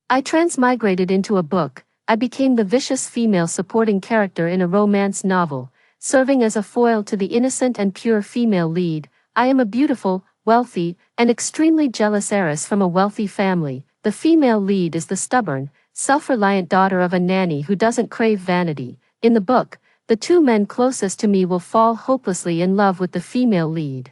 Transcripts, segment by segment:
I transmigrated into a book. I became the vicious female supporting character in a romance novel, serving as a foil to the innocent and pure female lead. I am a beautiful, wealthy, and extremely jealous heiress from a wealthy family. The female lead is the stubborn, self-reliant daughter of a nanny who doesn't crave vanity. In the book, the two men closest to me will fall hopelessly in love with the female lead.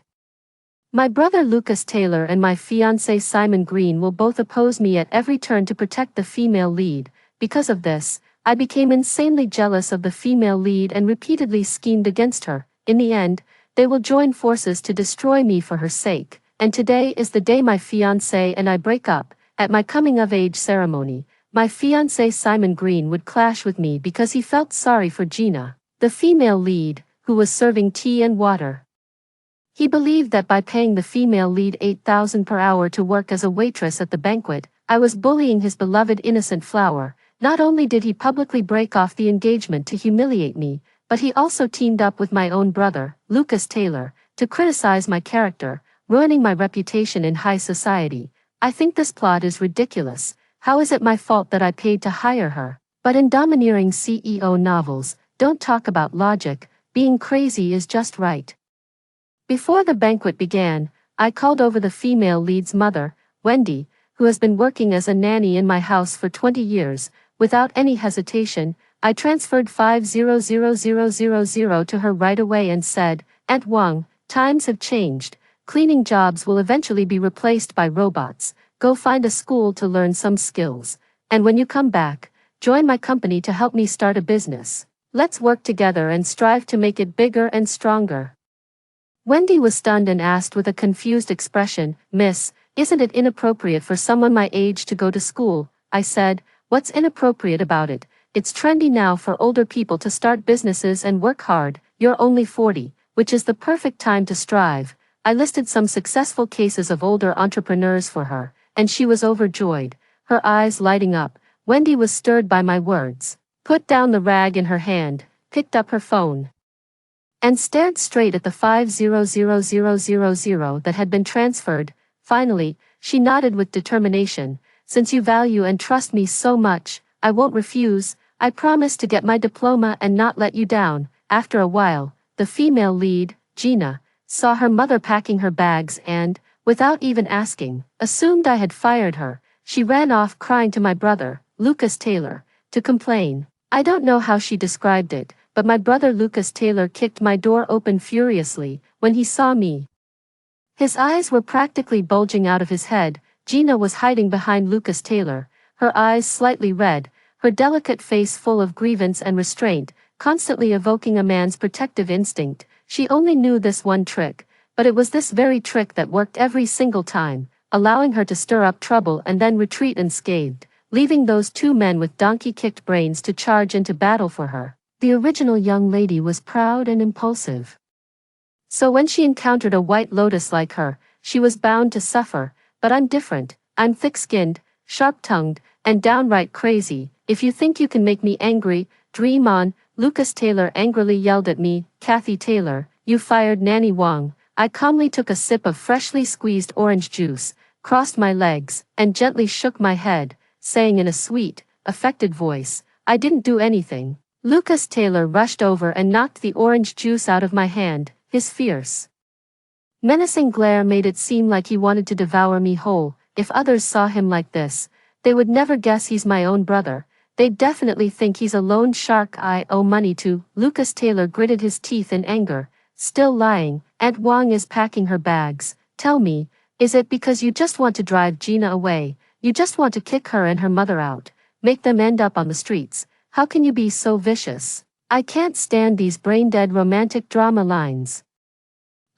My brother Lucas Taylor and my fiancé Simon Green will both oppose me at every turn to protect the female lead. Because of this, I became insanely jealous of the female lead and repeatedly schemed against her. In the end, they will join forces to destroy me for her sake, and today is the day my fiancé and I break up. At my coming-of-age ceremony, my fiancé Simon Green would clash with me because he felt sorry for Gina, the female lead, who was serving tea and water. He believed that by paying the female lead $8,000 per hour to work as a waitress at the banquet, I was bullying his beloved innocent flower. Not only did he publicly break off the engagement to humiliate me, but he also teamed up with my own brother, Lucas Taylor, to criticize my character, ruining my reputation in high society. I think this plot is ridiculous. How is it my fault that I paid to hire her? But in domineering CEO novels, don't talk about logic, being crazy is just right. Before the banquet began, I called over the female lead's mother, Wendy, who has been working as a nanny in my house for 20 years. Without any hesitation, I transferred $500,000 to her right away and said, "Aunt Wang, times have changed. Cleaning jobs will eventually be replaced by robots. Go find a school to learn some skills. And when you come back, join my company to help me start a business. Let's work together and strive to make it bigger and stronger." Wendy was stunned and asked with a confused expression, "Miss, isn't it inappropriate for someone my age to go to school?" I said, "What's inappropriate about it? It's trendy now for older people to start businesses and work hard. You're only 40, which is the perfect time to strive." I listed some successful cases of older entrepreneurs for her, and she was overjoyed, her eyes lighting up. Wendy was stirred by my words, put down the rag in her hand, picked up her phone, and stared straight at the $500,000 that had been transferred. Finally, she nodded with determination. "Since you value and trust me so much, I won't refuse. I promise to get my diploma and not let you down." After a while, the female lead, Gina, saw her mother packing her bags and, without even asking, assumed I had fired her. She ran off crying to my brother, Lucas Taylor, to complain. I don't know how she described it, but my brother Lucas Taylor kicked my door open furiously when he saw me. His eyes were practically bulging out of his head. Gina was hiding behind Lucas Taylor, her eyes slightly red, her delicate face full of grievance and restraint, constantly evoking a man's protective instinct. She only knew this one trick, but it was this very trick that worked every single time, allowing her to stir up trouble and then retreat unscathed, leaving those two men with donkey-kicked brains to charge into battle for her. The original young lady was proud and impulsive. So when she encountered a white lotus like her, she was bound to suffer. But I'm different. I'm thick-skinned, sharp-tongued, and downright crazy. If you think you can make me angry, dream on. Lucas Taylor angrily yelled at me. "Kathy Taylor, you fired Nanny Wang." I calmly took a sip of freshly squeezed orange juice, crossed my legs, and gently shook my head, saying in a sweet, affected voice, "I didn't do anything." Lucas Taylor rushed over and knocked the orange juice out of my hand. His fierce, menacing glare made it seem like he wanted to devour me whole. If others saw him like this, they would never guess he's my own brother. They'd definitely think he's a loan shark I owe money to. Lucas Taylor gritted his teeth in anger. "Still lying. Aunt Wang is packing her bags. Tell me, is it because you just want to drive Gina away? You just want to kick her and her mother out, make them end up on the streets? How can you be so vicious? I can't stand these brain-dead romantic drama lines."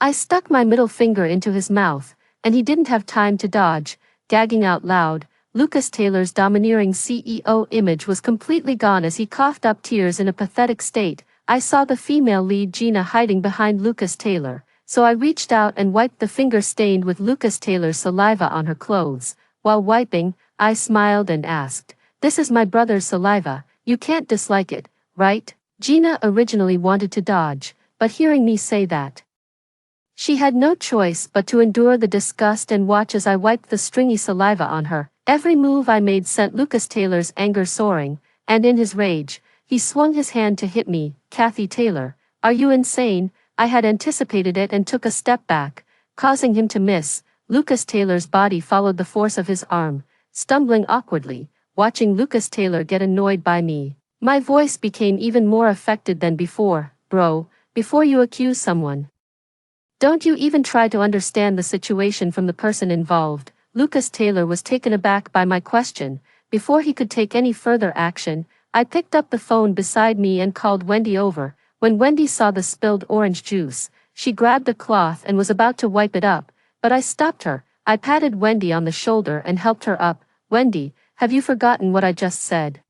I stuck my middle finger into his mouth, and he didn't have time to dodge, gagging out loud. Lucas Taylor's domineering CEO image was completely gone as he coughed up tears in a pathetic state. I saw the female lead Gina hiding behind Lucas Taylor, so I reached out and wiped the finger stained with Lucas Taylor's saliva on her clothes. While wiping, I smiled and asked, "This is my brother's saliva, you can't dislike it, right?" Gina originally wanted to dodge, but hearing me say that, she had no choice but to endure the disgust and watch as I wiped the stringy saliva on her. Every move I made sent Lucas Taylor's anger soaring, and in his rage, he swung his hand to hit me. Kathy Taylor, are you insane? I had anticipated it and took a step back, causing him to miss. Lucas Taylor's body followed the force of his arm, stumbling awkwardly, watching Lucas Taylor get annoyed by me. My voice became even more affected than before. Bro, before you accuse someone, don't you even try to understand the situation from the person involved. Lucas Taylor was taken aback by my question. Before he could take any further action, I picked up the phone beside me and called Wendy over. When Wendy saw the spilled orange juice, she grabbed a cloth and was about to wipe it up, but I stopped her. I patted Wendy on the shoulder and helped her up. Wendy, have you forgotten what I just said?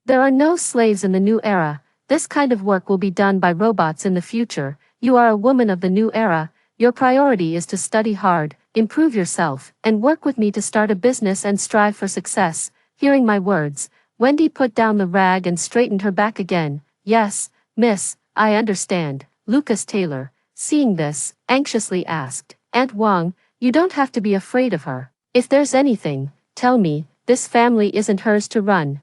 There are no slaves in the new era. This kind of work will be done by robots in the future. You are a woman of the new era. Your priority is to study hard, improve yourself, and work with me to start a business and strive for success. Hearing my words, Wendy put down the rag and straightened her back again. Yes, miss, I understand. Lucas Taylor, seeing this, anxiously asked, Aunt Wang, you don't have to be afraid of her. If there's anything, tell me. This family isn't hers to run.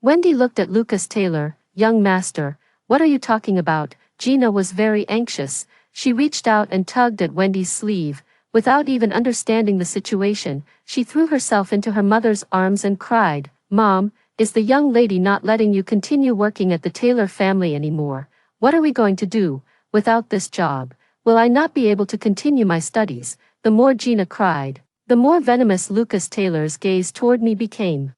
Wendy looked at Lucas Taylor. Young master, what are you talking about? Gina was very anxious. She reached out and tugged at Wendy's sleeve. Without even understanding the situation, she threw herself into her mother's arms and cried, Mom, is the young lady not letting you continue working at the Taylor family anymore? What are we going to do? Without this job, will I not be able to continue my studies? The more Gina cried, the more venomous Lucas Taylor's gaze toward me became.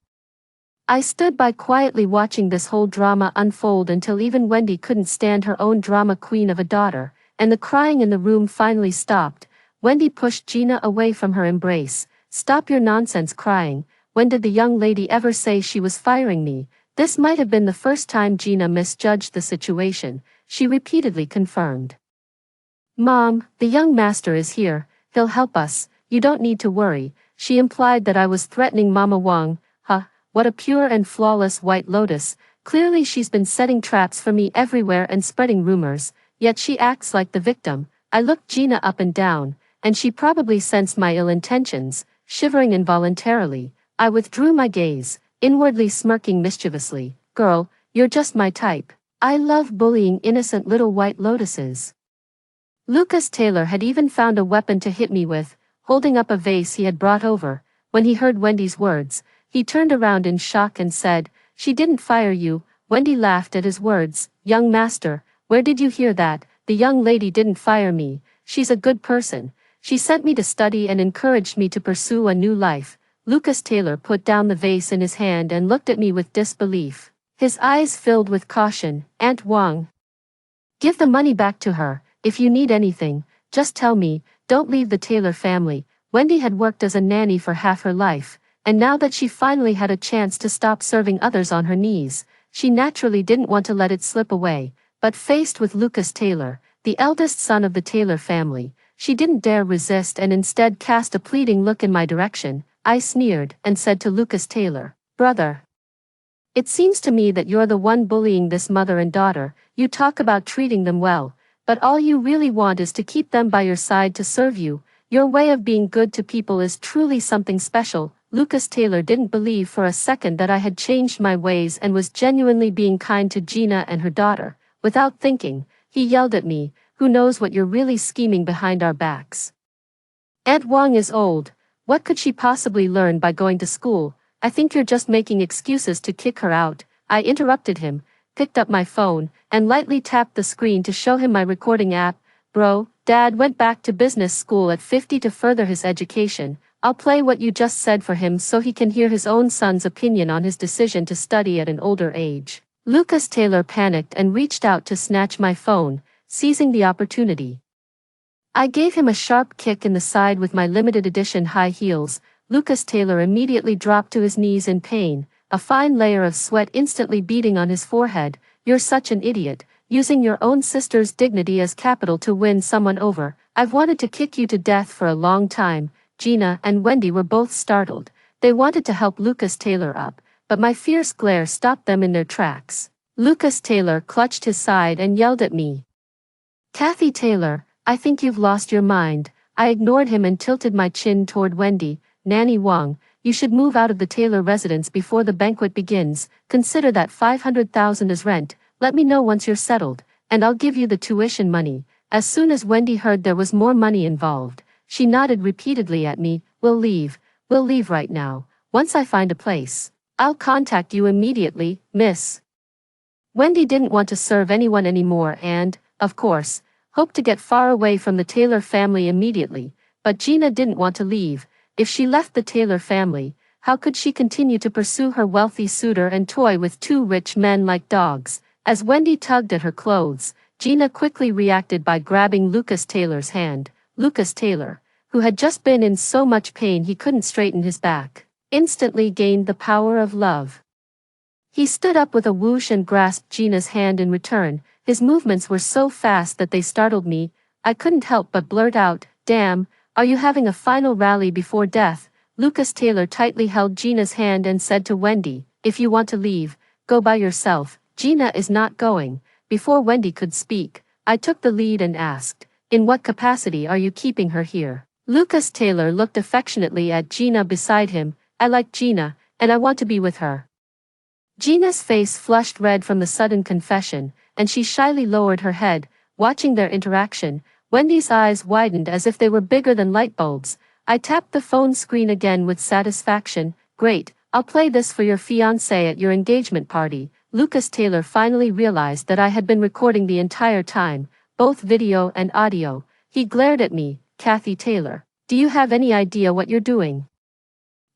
I stood by quietly watching this whole drama unfold until even Wendy couldn't stand her own drama queen of a daughter, and the crying in the room finally stopped. Wendy pushed Gina away from her embrace. Stop your nonsense crying. When did the young lady ever say she was firing me? This might have been the first time Gina misjudged the situation. She repeatedly confirmed. Mom, the young master is here. He'll help us. You don't need to worry. She implied that I was threatening Mama Wang. What a pure and flawless white lotus. Clearly she's been setting traps for me everywhere and spreading rumors, yet she acts like the victim. I looked Gina up and down, and she probably sensed my ill intentions. Shivering involuntarily, I withdrew my gaze, inwardly smirking mischievously. Girl, you're just my type. I love bullying innocent little white lotuses. Lucas Taylor had even found a weapon to hit me with, holding up a vase he had brought over. When he heard Wendy's words, he turned around in shock and said, She didn't fire you. Wendy laughed at his words. Young master, where did you hear that? The young lady didn't fire me. She's a good person. She sent me to study and encouraged me to pursue a new life. Lucas Taylor put down the vase in his hand and looked at me with disbelief. His eyes filled with caution. Aunt Wang, give the money back to her. If you need anything, just tell me. Don't leave the Taylor family. Wendy had worked as a nanny for half her life, and now that she finally had a chance to stop serving others on her knees, she naturally didn't want to let it slip away. But faced with Lucas Taylor, the eldest son of the Taylor family, she didn't dare resist and instead cast a pleading look in my direction. I sneered and said to Lucas Taylor, Brother, it seems to me that you're the one bullying this mother and daughter. You talk about treating them well, but all you really want is to keep them by your side to serve you. Your way of being good to people is truly something special. Lucas Taylor didn't believe for a second that I had changed my ways and was genuinely being kind to Gina and her daughter. Without thinking, he yelled at me, Who knows what you're really scheming behind our backs? Aunt Wang is old. What could she possibly learn by going to school? I think you're just making excuses to kick her out. I interrupted him, picked up my phone, and lightly tapped the screen to show him my recording app. Bro, Dad went back to business school at 50 to further his education. I'll play what you just said for him so he can hear his own son's opinion on his decision to study at an older age. Lucas Taylor panicked and reached out to snatch my phone, seizing the opportunity. I gave him a sharp kick in the side with my limited edition high heels. Lucas Taylor immediately dropped to his knees in pain, a fine layer of sweat instantly beading on his forehead. You're such an idiot, using your own sister's dignity as capital to win someone over. I've wanted to kick you to death for a long time. Gina and Wendy were both startled. They wanted to help Lucas Taylor up, but my fierce glare stopped them in their tracks. Lucas Taylor clutched his side and yelled at me. Kathy Taylor, I think you've lost your mind. I ignored him and tilted my chin toward Wendy. Nanny Wang, you should move out of the Taylor residence before the banquet begins. Consider that 500,000 as rent. Let me know once you're settled, and I'll give you the tuition money." As soon as Wendy heard there was more money involved, she nodded repeatedly at me. We'll leave right now. Once I find a place, I'll contact you immediately, miss." Wendy didn't want to serve anyone anymore and, of course, hoped to get far away from the Taylor family immediately, but Gina didn't want to leave. If she left the Taylor family, how could she continue to pursue her wealthy suitor and toy with two rich men like dogs? As Wendy tugged at her clothes, Gina quickly reacted by grabbing Lucas Taylor's hand. Lucas Taylor, who had just been in so much pain he couldn't straighten his back, instantly gained the power of love. He stood up with a whoosh and grasped Gina's hand in return. His movements were so fast that they startled me. I couldn't help but blurt out, "Damn, are you having a final rally before death?" Lucas Taylor tightly held Gina's hand and said to Wendy, "If you want to leave, go by yourself." Gina is not going. Before Wendy could speak, I took the lead and asked, "In what capacity are you keeping her here?" Lucas Taylor looked affectionately at Gina beside him. "I like Gina, and I want to be with her." Gina's face flushed red from the sudden confession, and she shyly lowered her head. Watching their interaction, Wendy's eyes widened as if they were bigger than light bulbs. I tapped the phone screen again with satisfaction. "Great, I'll play this for your fiancé at your engagement party." Lucas Taylor finally realized that I had been recording the entire time, both video and audio. He glared at me. "Kathy Taylor, do you have any idea what you're doing?"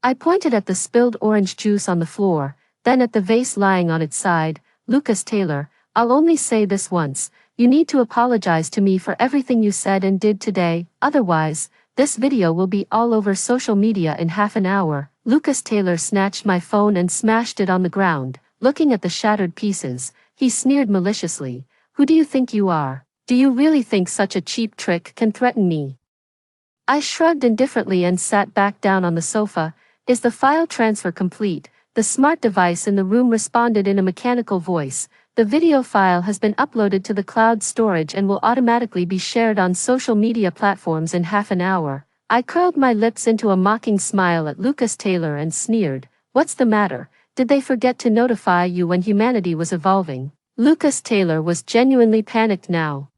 I pointed at the spilled orange juice on the floor, then at the vase lying on its side. "Lucas Taylor, I'll only say this once. You need to apologize to me for everything you said and did today, otherwise, this video will be all over social media in half an hour." Lucas Taylor snatched my phone and smashed it on the ground. Looking at the shattered pieces, he sneered maliciously. "Who do you think you are? Do you really think such a cheap trick can threaten me?" I shrugged indifferently and sat back down on the sofa. "Is the file transfer complete?" The smart device in the room responded in a mechanical voice. "The video file has been uploaded to the cloud storage and will automatically be shared on social media platforms in half an hour." I curled my lips into a mocking smile at Lucas Taylor and sneered, "What's the matter? Did they forget to notify you when humanity was evolving?" Lucas Taylor was genuinely panicked now.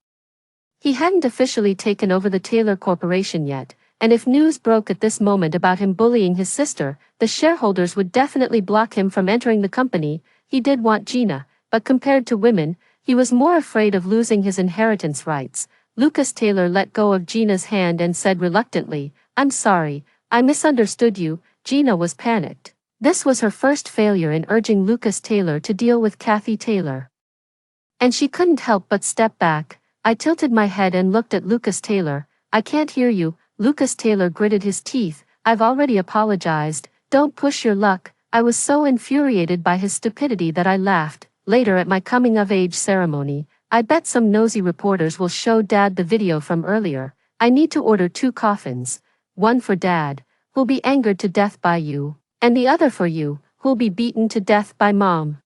He hadn't officially taken over the Taylor Corporation yet, and if news broke at this moment about him bullying his sister, the shareholders would definitely block him from entering the company. He did want Gina, but compared to women, he was more afraid of losing his inheritance rights. Lucas Taylor let go of Gina's hand and said reluctantly, "I'm sorry, I misunderstood you." Gina was panicked. This was her first failure in urging Lucas Taylor to deal with Kathy Taylor, and she couldn't help but step back. I tilted my head and looked at Lucas Taylor. "I can't hear you." Lucas Taylor gritted his teeth. "I've already apologized. Don't push your luck." I was so infuriated by his stupidity that I laughed. Later at my coming-of-age ceremony, I bet some nosy reporters will show Dad the video from earlier. I need to order 2 coffins. One for Dad, who'll be angered to death by you, and the other for you, who'll be beaten to death by Mom.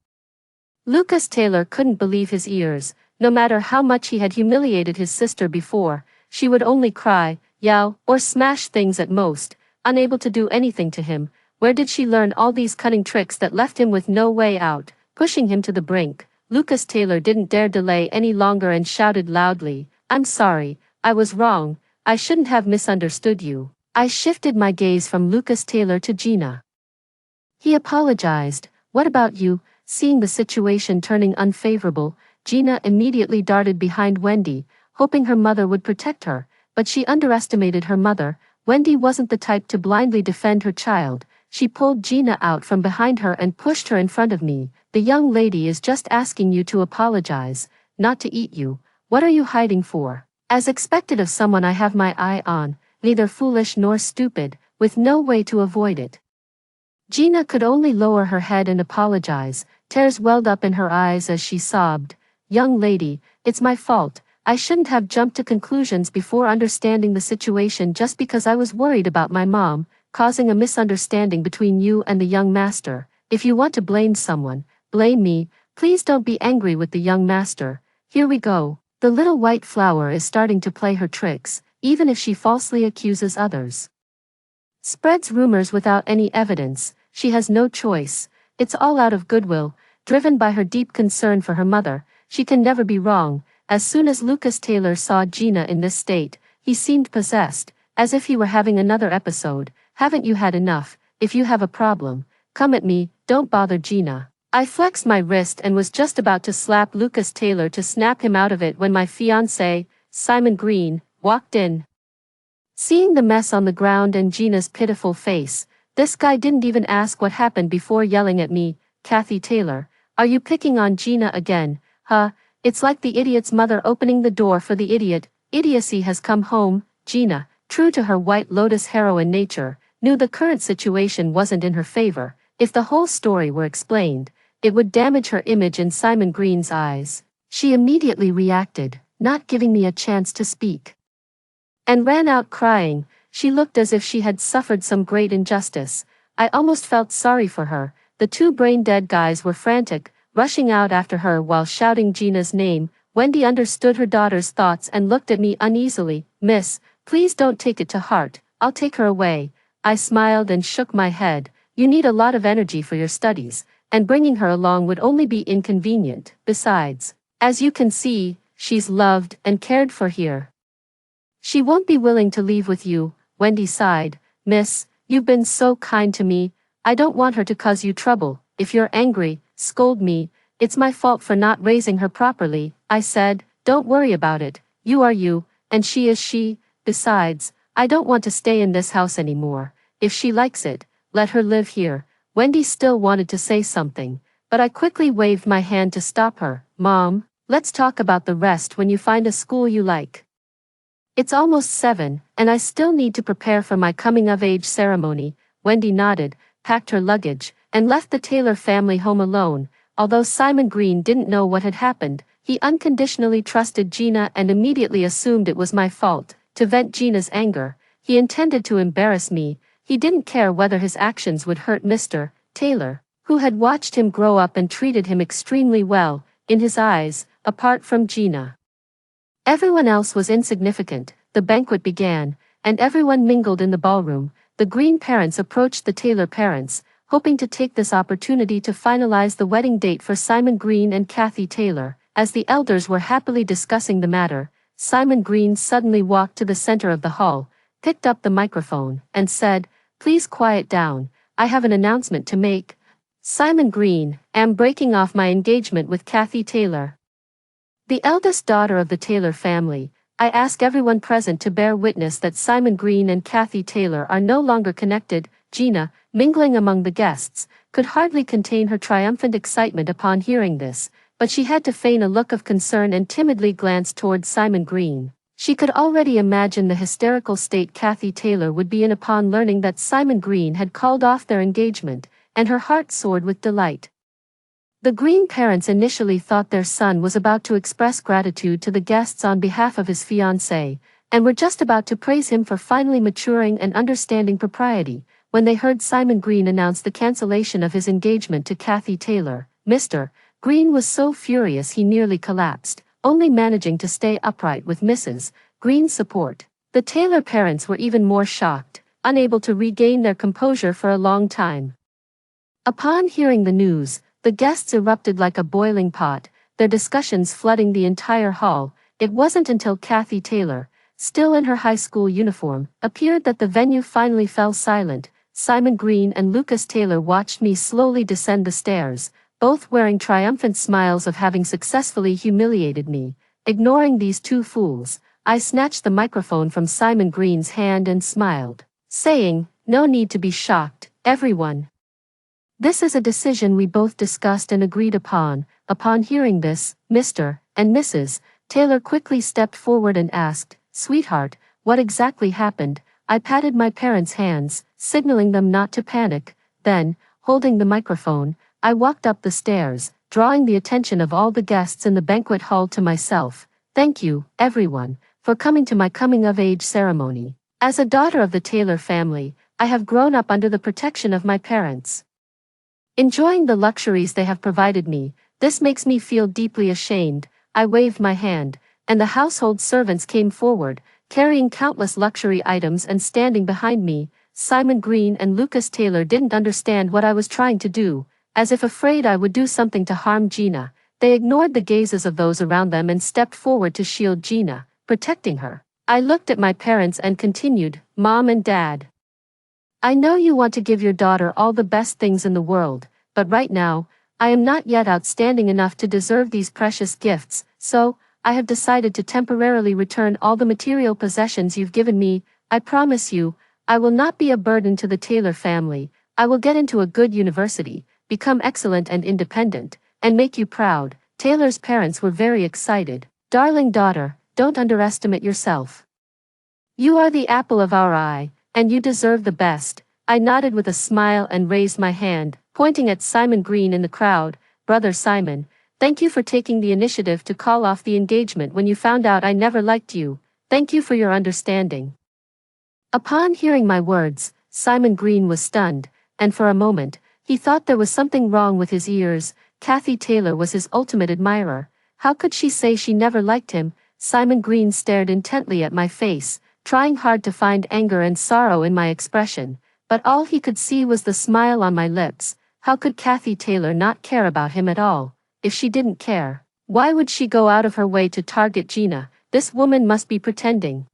Lucas Taylor couldn't believe his ears. No matter how much he had humiliated his sister before, she would only cry, yow, or smash things at most, unable to do anything to him. Where did she learn all these cunning tricks that left him with no way out? Pushing him to the brink, Lucas Taylor didn't dare delay any longer and shouted loudly, "I'm sorry, I was wrong, I shouldn't have misunderstood you." I shifted my gaze from Lucas Taylor to Gina. He apologized. "What about you?" Seeing the situation turning unfavorable, Gina immediately darted behind Wendy, hoping her mother would protect her, but she underestimated her mother. Wendy wasn't the type to blindly defend her child. She pulled Gina out from behind her and pushed her in front of me. "The young lady is just asking you to apologize, not to eat you. What are you hiding for?" As expected of someone I have my eye on, neither foolish nor stupid, with no way to avoid it. Gina could only lower her head and apologize. Tears welled up in her eyes as she sobbed. "Young lady, it's my fault. I shouldn't have jumped to conclusions before understanding the situation just because I was worried about my mom, causing a misunderstanding between you and the young master. If you want to blame someone, blame me. Please don't be angry with the young master. Here we go." The little white flower is starting to play her tricks, even if she falsely accuses others. Spreads rumors without any evidence. She has no choice. It's all out of goodwill, driven by her deep concern for her mother. She can never be wrong. As soon as Lucas Taylor saw Gina in this state, he seemed possessed, as if he were having another episode. Haven't you had enough? If you have a problem, come at me, don't bother Gina. I flexed my wrist and was just about to slap Lucas Taylor to snap him out of it when my fiancé, Simon Green, walked in. Seeing the mess on the ground and Gina's pitiful face, this guy didn't even ask what happened before yelling at me, Kathy Taylor, are you picking on Gina again? Huh, it's like the idiot's mother opening the door for the idiot. Idiocy has come home. Gina, true to her White Lotus heroine nature, knew the current situation wasn't in her favor. If the whole story were explained, it would damage her image in Simon Green's eyes. She immediately reacted, not giving me a chance to speak, and ran out crying. She looked as if she had suffered some great injustice. I almost felt sorry for her. The two brain-dead guys were frantic, rushing out after her while shouting Gina's name. Wendy understood her daughter's thoughts and looked at me uneasily. Miss, please don't take it to heart. I'll take her away. I smiled and shook my head. You need a lot of energy for your studies, and bringing her along would only be inconvenient. Besides, as you can see, she's loved and cared for here. She won't be willing to leave with you. Wendy sighed. Miss, you've been so kind to me. I don't want her to cause you trouble. If you're angry, scold me. It's my fault for not raising her properly, I said. Don't worry about it. You are you, and she is she. Besides, I don't want to stay in this house anymore. If she likes it, let her live here. Wendy still wanted to say something, but I quickly waved my hand to stop her. Mom, let's talk about the rest when you find a school you like. It's almost 7, and I still need to prepare for my coming-of-age ceremony. Wendy nodded, packed her luggage, and left the Taylor family home alone. Although Simon Green didn't know what had happened, he unconditionally trusted Gina and immediately assumed it was my fault. To vent Gina's anger, he intended to embarrass me. He didn't care whether his actions would hurt Mr. Taylor, who had watched him grow up and treated him extremely well. In his eyes, apart from Gina, everyone else was insignificant. The banquet began, and everyone mingled in the ballroom. The Green parents approached the Taylor parents, hoping to take this opportunity to finalize the wedding date for Simon Green and Kathy Taylor. As the elders were happily discussing the matter, Simon Green suddenly walked to the center of the hall, picked up the microphone, and said, Please quiet down, I have an announcement to make. Simon Green, am breaking off my engagement with Kathy Taylor, the eldest daughter of the Taylor family. I ask everyone present to bear witness that Simon Green and Kathy Taylor are no longer connected. Gina, mingling among the guests, could hardly contain her triumphant excitement upon hearing this, but she had to feign a look of concern and timidly glance towards Simon Green. She could already imagine the hysterical state Kathy Taylor would be in upon learning that Simon Green had called off their engagement, and her heart soared with delight. The Green parents initially thought their son was about to express gratitude to the guests on behalf of his fiancée, and were just about to praise him for finally maturing and understanding propriety, when they heard Simon Green announce the cancellation of his engagement to Kathy Taylor. Mr. Green was so furious he nearly collapsed, only managing to stay upright with Mrs. Green's support. The Taylor parents were even more shocked, unable to regain their composure for a long time. Upon hearing the news, the guests erupted like a boiling pot, their discussions flooding the entire hall. It wasn't until Kathy Taylor, still in her high school uniform, appeared that the venue finally fell silent. Simon Green and Lucas Taylor watched me slowly descend the stairs, both wearing triumphant smiles of having successfully humiliated me. Ignoring these two fools, I snatched the microphone from Simon Green's hand and smiled, saying, No need to be shocked, everyone. This is a decision we both discussed and agreed upon. Upon hearing this, Mr. and Mrs. Taylor quickly stepped forward and asked, Sweetheart, what exactly happened? I patted my parents' hands, signaling them not to panic. Then, holding the microphone, I walked up the stairs, drawing the attention of all the guests in the banquet hall to myself. Thank you, everyone, for coming to my coming-of-age ceremony. As a daughter of the Taylor family, I have grown up under the protection of my parents, enjoying the luxuries they have provided me. This makes me feel deeply ashamed. I waved my hand, and the household servants came forward, carrying countless luxury items and standing behind me. Simon Green and Lucas Taylor didn't understand what I was trying to do. As if afraid I would do something to harm Gina, they ignored the gazes of those around them and stepped forward to shield Gina, protecting her. I looked at my parents and continued, "Mom and Dad, I know you want to give your daughter all the best things in the world, but right now, I am not yet outstanding enough to deserve these precious gifts, so, I have decided to temporarily return all the material possessions you've given me. I promise you, I will not be a burden to the Taylor family. I will get into a good university, become excellent and independent, and make you proud." Taylor's parents were very excited. "Darling daughter, don't underestimate yourself. You are the apple of our eye, and you deserve the best." I nodded with a smile and raised my hand, pointing at Simon Green in the crowd. "Brother Simon, thank you for taking the initiative to call off the engagement when you found out I never liked you. Thank you for your understanding." Upon hearing my words, Simon Green was stunned, and for a moment, he thought there was something wrong with his ears. Kathy Taylor was his ultimate admirer. How could she say she never liked him? Simon Green stared intently at my face, trying hard to find anger and sorrow in my expression, but all he could see was the smile on my lips. How could Kathy Taylor not care about him at all? If she didn't care, why would she go out of her way to target Gina? This woman must be pretending.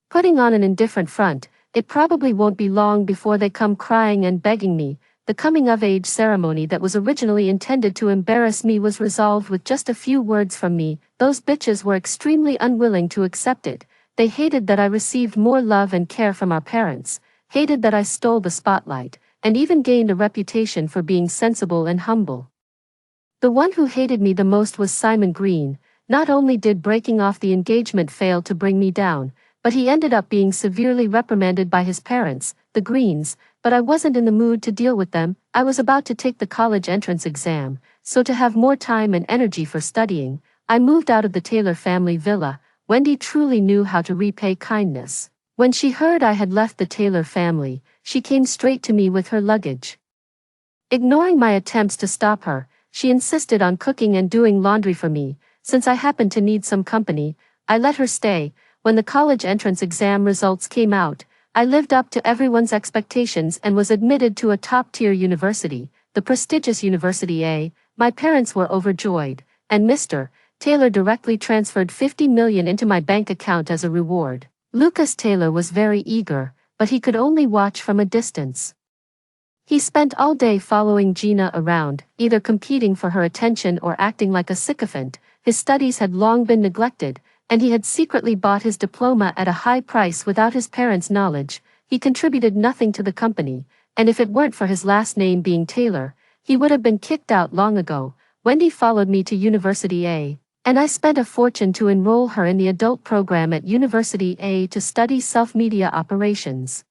Putting on an indifferent front. It probably won't be long before they come crying and begging me. The coming-of-age ceremony that was originally intended to embarrass me was resolved with just a few words from me. Those bitches were extremely unwilling to accept it. They hated that I received more love and care from our parents, hated that I stole the spotlight, and even gained a reputation for being sensible and humble. The one who hated me the most was Simon Green. Not only did breaking off the engagement fail to bring me down, but he ended up being severely reprimanded by his parents, the Greens. But I wasn't in the mood to deal with them. I was about to take the college entrance exam, so to have more time and energy for studying, I moved out of the Taylor family villa. Wendy truly knew how to repay kindness. When she heard I had left the Taylor family, she came straight to me with her luggage. Ignoring my attempts to stop her, she insisted on cooking and doing laundry for me. Since I happened to need some company, I let her stay. When the college entrance exam results came out, I lived up to everyone's expectations and was admitted to a top-tier university, the prestigious University A. My parents were overjoyed, and Mr. Taylor directly transferred $50 million into my bank account as a reward. Lucas Taylor was very eager, but he could only watch from a distance. He spent all day following Gina around, either competing for her attention or acting like a sycophant. His studies had long been neglected, and he had secretly bought his diploma at a high price without his parents' knowledge. He contributed nothing to the company, and if it weren't for his last name being Taylor, he would have been kicked out long ago. Wendy followed me to University A, and I spent a fortune to enroll her in the adult program at University A to study self-media operations.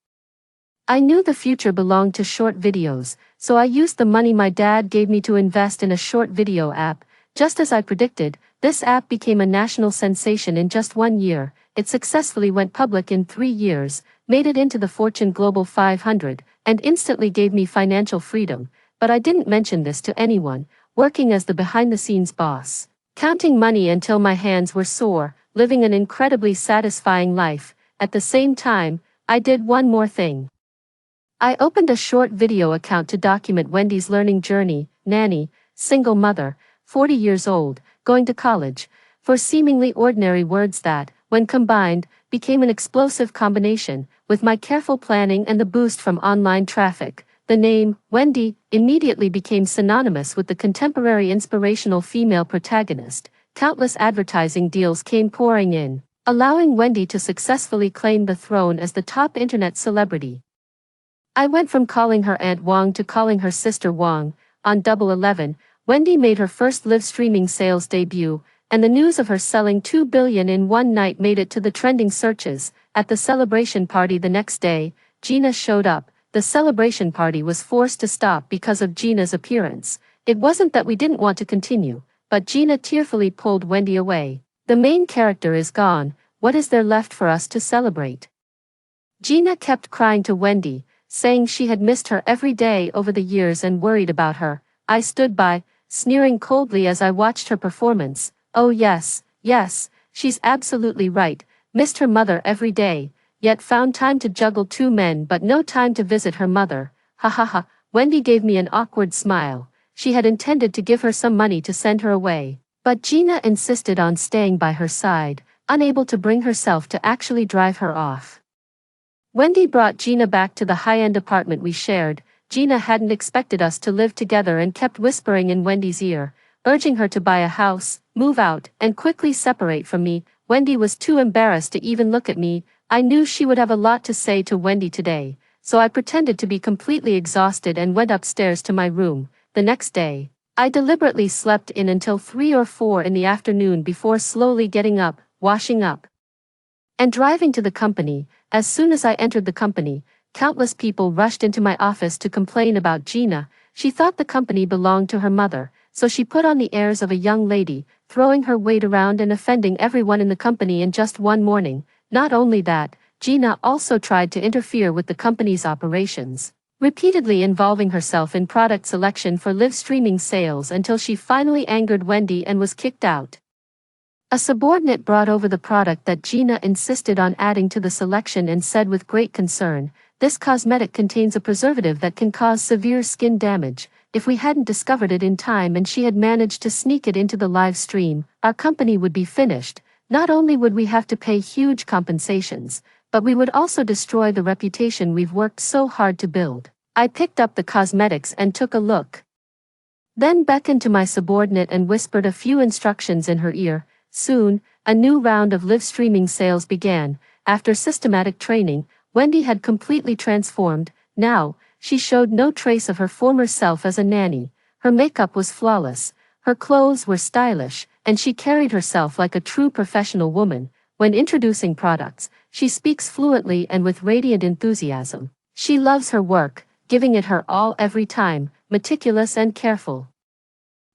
I knew the future belonged to short videos, so I used the money my dad gave me to invest in a short video app. Just as I predicted, this app became a national sensation in just 1 year. It successfully went public in 3 years, made it into the Fortune Global 500, and instantly gave me financial freedom. But I didn't mention this to anyone, working as the behind-the-scenes boss, counting money until my hands were sore, living an incredibly satisfying life. At the same time, I did one more thing. I opened a short video account to document Wendy's learning journey. Nanny, single mother, 40 years old, going to college, for seemingly ordinary words that, when combined, became an explosive combination. With my careful planning and the boost from online traffic, the name, Wendy, immediately became synonymous with the contemporary inspirational female protagonist. Countless advertising deals came pouring in, allowing Wendy to successfully claim the throne as the top internet celebrity. I went from calling her Aunt Wong to calling her Sister Wong. On Double 11, Wendy made her first live streaming sales debut, and the news of her selling $2 billion in one night made it to the trending searches. At the celebration party the next day, Gina showed up. The celebration party was forced to stop because of Gina's appearance. It wasn't that we didn't want to continue, but Gina tearfully pulled Wendy away. The main character is gone, what is there left for us to celebrate? Gina kept crying to Wendy, saying she had missed her every day over the years and worried about her. I stood by, sneering coldly as I watched her performance. Oh yes, she's absolutely right, missed her mother every day. yet found time to juggle 2 men but no time to visit her mother. Ha ha ha. Wendy gave me an awkward smile. She had intended to give her some money to send her away, but Gina insisted on staying by her side, unable to bring herself to actually drive her off. Wendy brought Gina back to the high-end apartment we shared. Gina hadn't expected us to live together and kept whispering in Wendy's ear, urging her to buy a house, move out, and quickly separate from me. Wendy was too embarrassed to even look at me. I knew she would have a lot to say to Wendy today, so I pretended to be completely exhausted and went upstairs to my room. The next day, I deliberately slept in until 3 or 4 in the afternoon before slowly getting up, washing up, and driving to the company. As soon as I entered the company, countless people rushed into my office to complain about Gina. She thought the company belonged to her mother, so she put on the airs of a young lady, throwing her weight around and offending everyone in the company in just one morning. Not only that, Gina also tried to interfere with the company's operations, repeatedly involving herself in product selection for live streaming sales until she finally angered Wendy and was kicked out. A subordinate brought over the product that Gina insisted on adding to the selection and said with great concern, "This cosmetic contains a preservative that can cause severe skin damage." If we hadn't discovered it in time and she had managed to sneak it into the live stream, our company would be finished. Not only would we have to pay huge compensations, but we would also destroy the reputation we've worked so hard to build. I picked up the cosmetics and took a look, then beckoned to my subordinate and whispered a few instructions in her ear. Soon, a new round of live streaming sales began. After systematic training, Wendy had completely transformed. Now, she showed no trace of her former self as a nanny. Her makeup was flawless, her clothes were stylish, and she carried herself like a true professional woman. When introducing products, she speaks fluently and with radiant enthusiasm. She loves her work, giving it her all every time, meticulous and careful.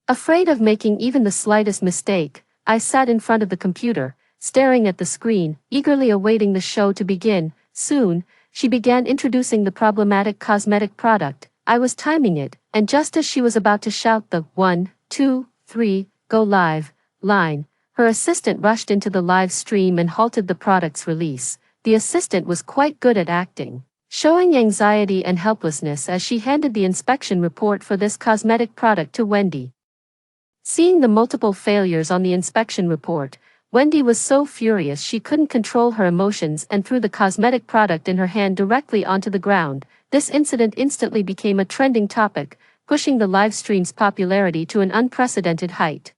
Afraid of making even the slightest mistake, I sat in front of the computer, staring at the screen, eagerly awaiting the show to begin. Soon, she began introducing the problematic cosmetic product. I was timing it, and just as she was about to shout the 1, 2, 3, go live line, her assistant rushed into the live stream and halted the product's release. The assistant was quite good at acting, showing anxiety and helplessness as she handed the inspection report for this cosmetic product to Wendy. Seeing the multiple failures on the inspection report, Wendy was so furious she couldn't control her emotions and threw the cosmetic product in her hand directly onto the ground. This incident instantly became a trending topic, pushing the live stream's popularity to an unprecedented height.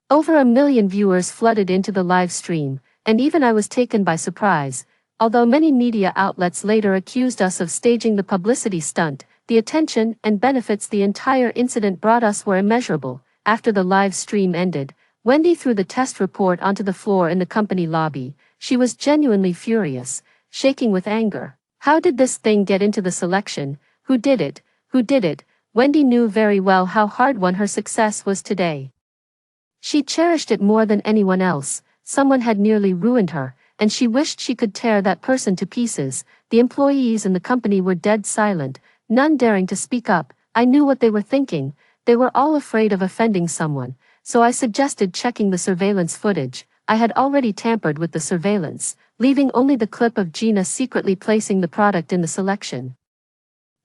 Over 1 million viewers flooded into the live stream, and even I was taken by surprise. Although many media outlets later accused us of staging the publicity stunt, the attention and benefits the entire incident brought us were immeasurable. After the live stream ended, Wendy threw the test report onto the floor in the company lobby. She was genuinely furious, shaking with anger. How did this thing get into the selection? Who did it? Who did it? Wendy knew very well how hard-won her success was today. She cherished it more than anyone else. Someone had nearly ruined her, and she wished she could tear that person to pieces. The employees in the company were dead silent, none daring to speak up. I knew what they were thinking. They were all afraid of offending someone, so I suggested checking the surveillance footage. I had already tampered with the surveillance, leaving only the clip of Gina secretly placing the product in the selection,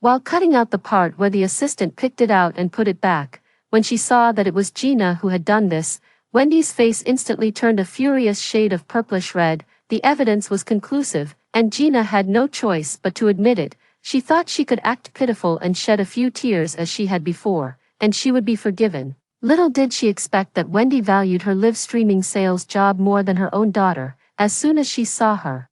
while cutting out the part where the assistant picked it out and put it back. When she saw that it was Gina who had done this, Wendy's face instantly turned a furious shade of purplish red. The evidence was conclusive, and Gina had no choice but to admit it. She thought she could act pitiful and shed a few tears as she had before, and she would be forgiven. Little did she expect that Wendy valued her live streaming sales job more than her own daughter. As soon as she saw her,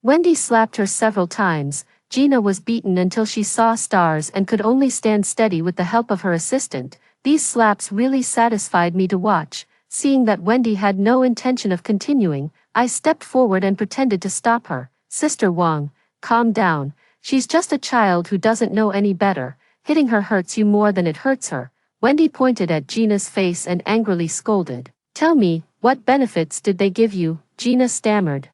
Wendy slapped her several times. Gina was beaten until she saw stars and could only stand steady with the help of her assistant. These slaps really satisfied me to watch. Seeing that Wendy had no intention of continuing, I stepped forward and pretended to stop her. "Sister Wang, calm down. She's just a child who doesn't know any better. Hitting her hurts you more than it hurts her." Wendy pointed at Gina's face and angrily scolded. "Tell me, what benefits did they give you?" Gina stammered.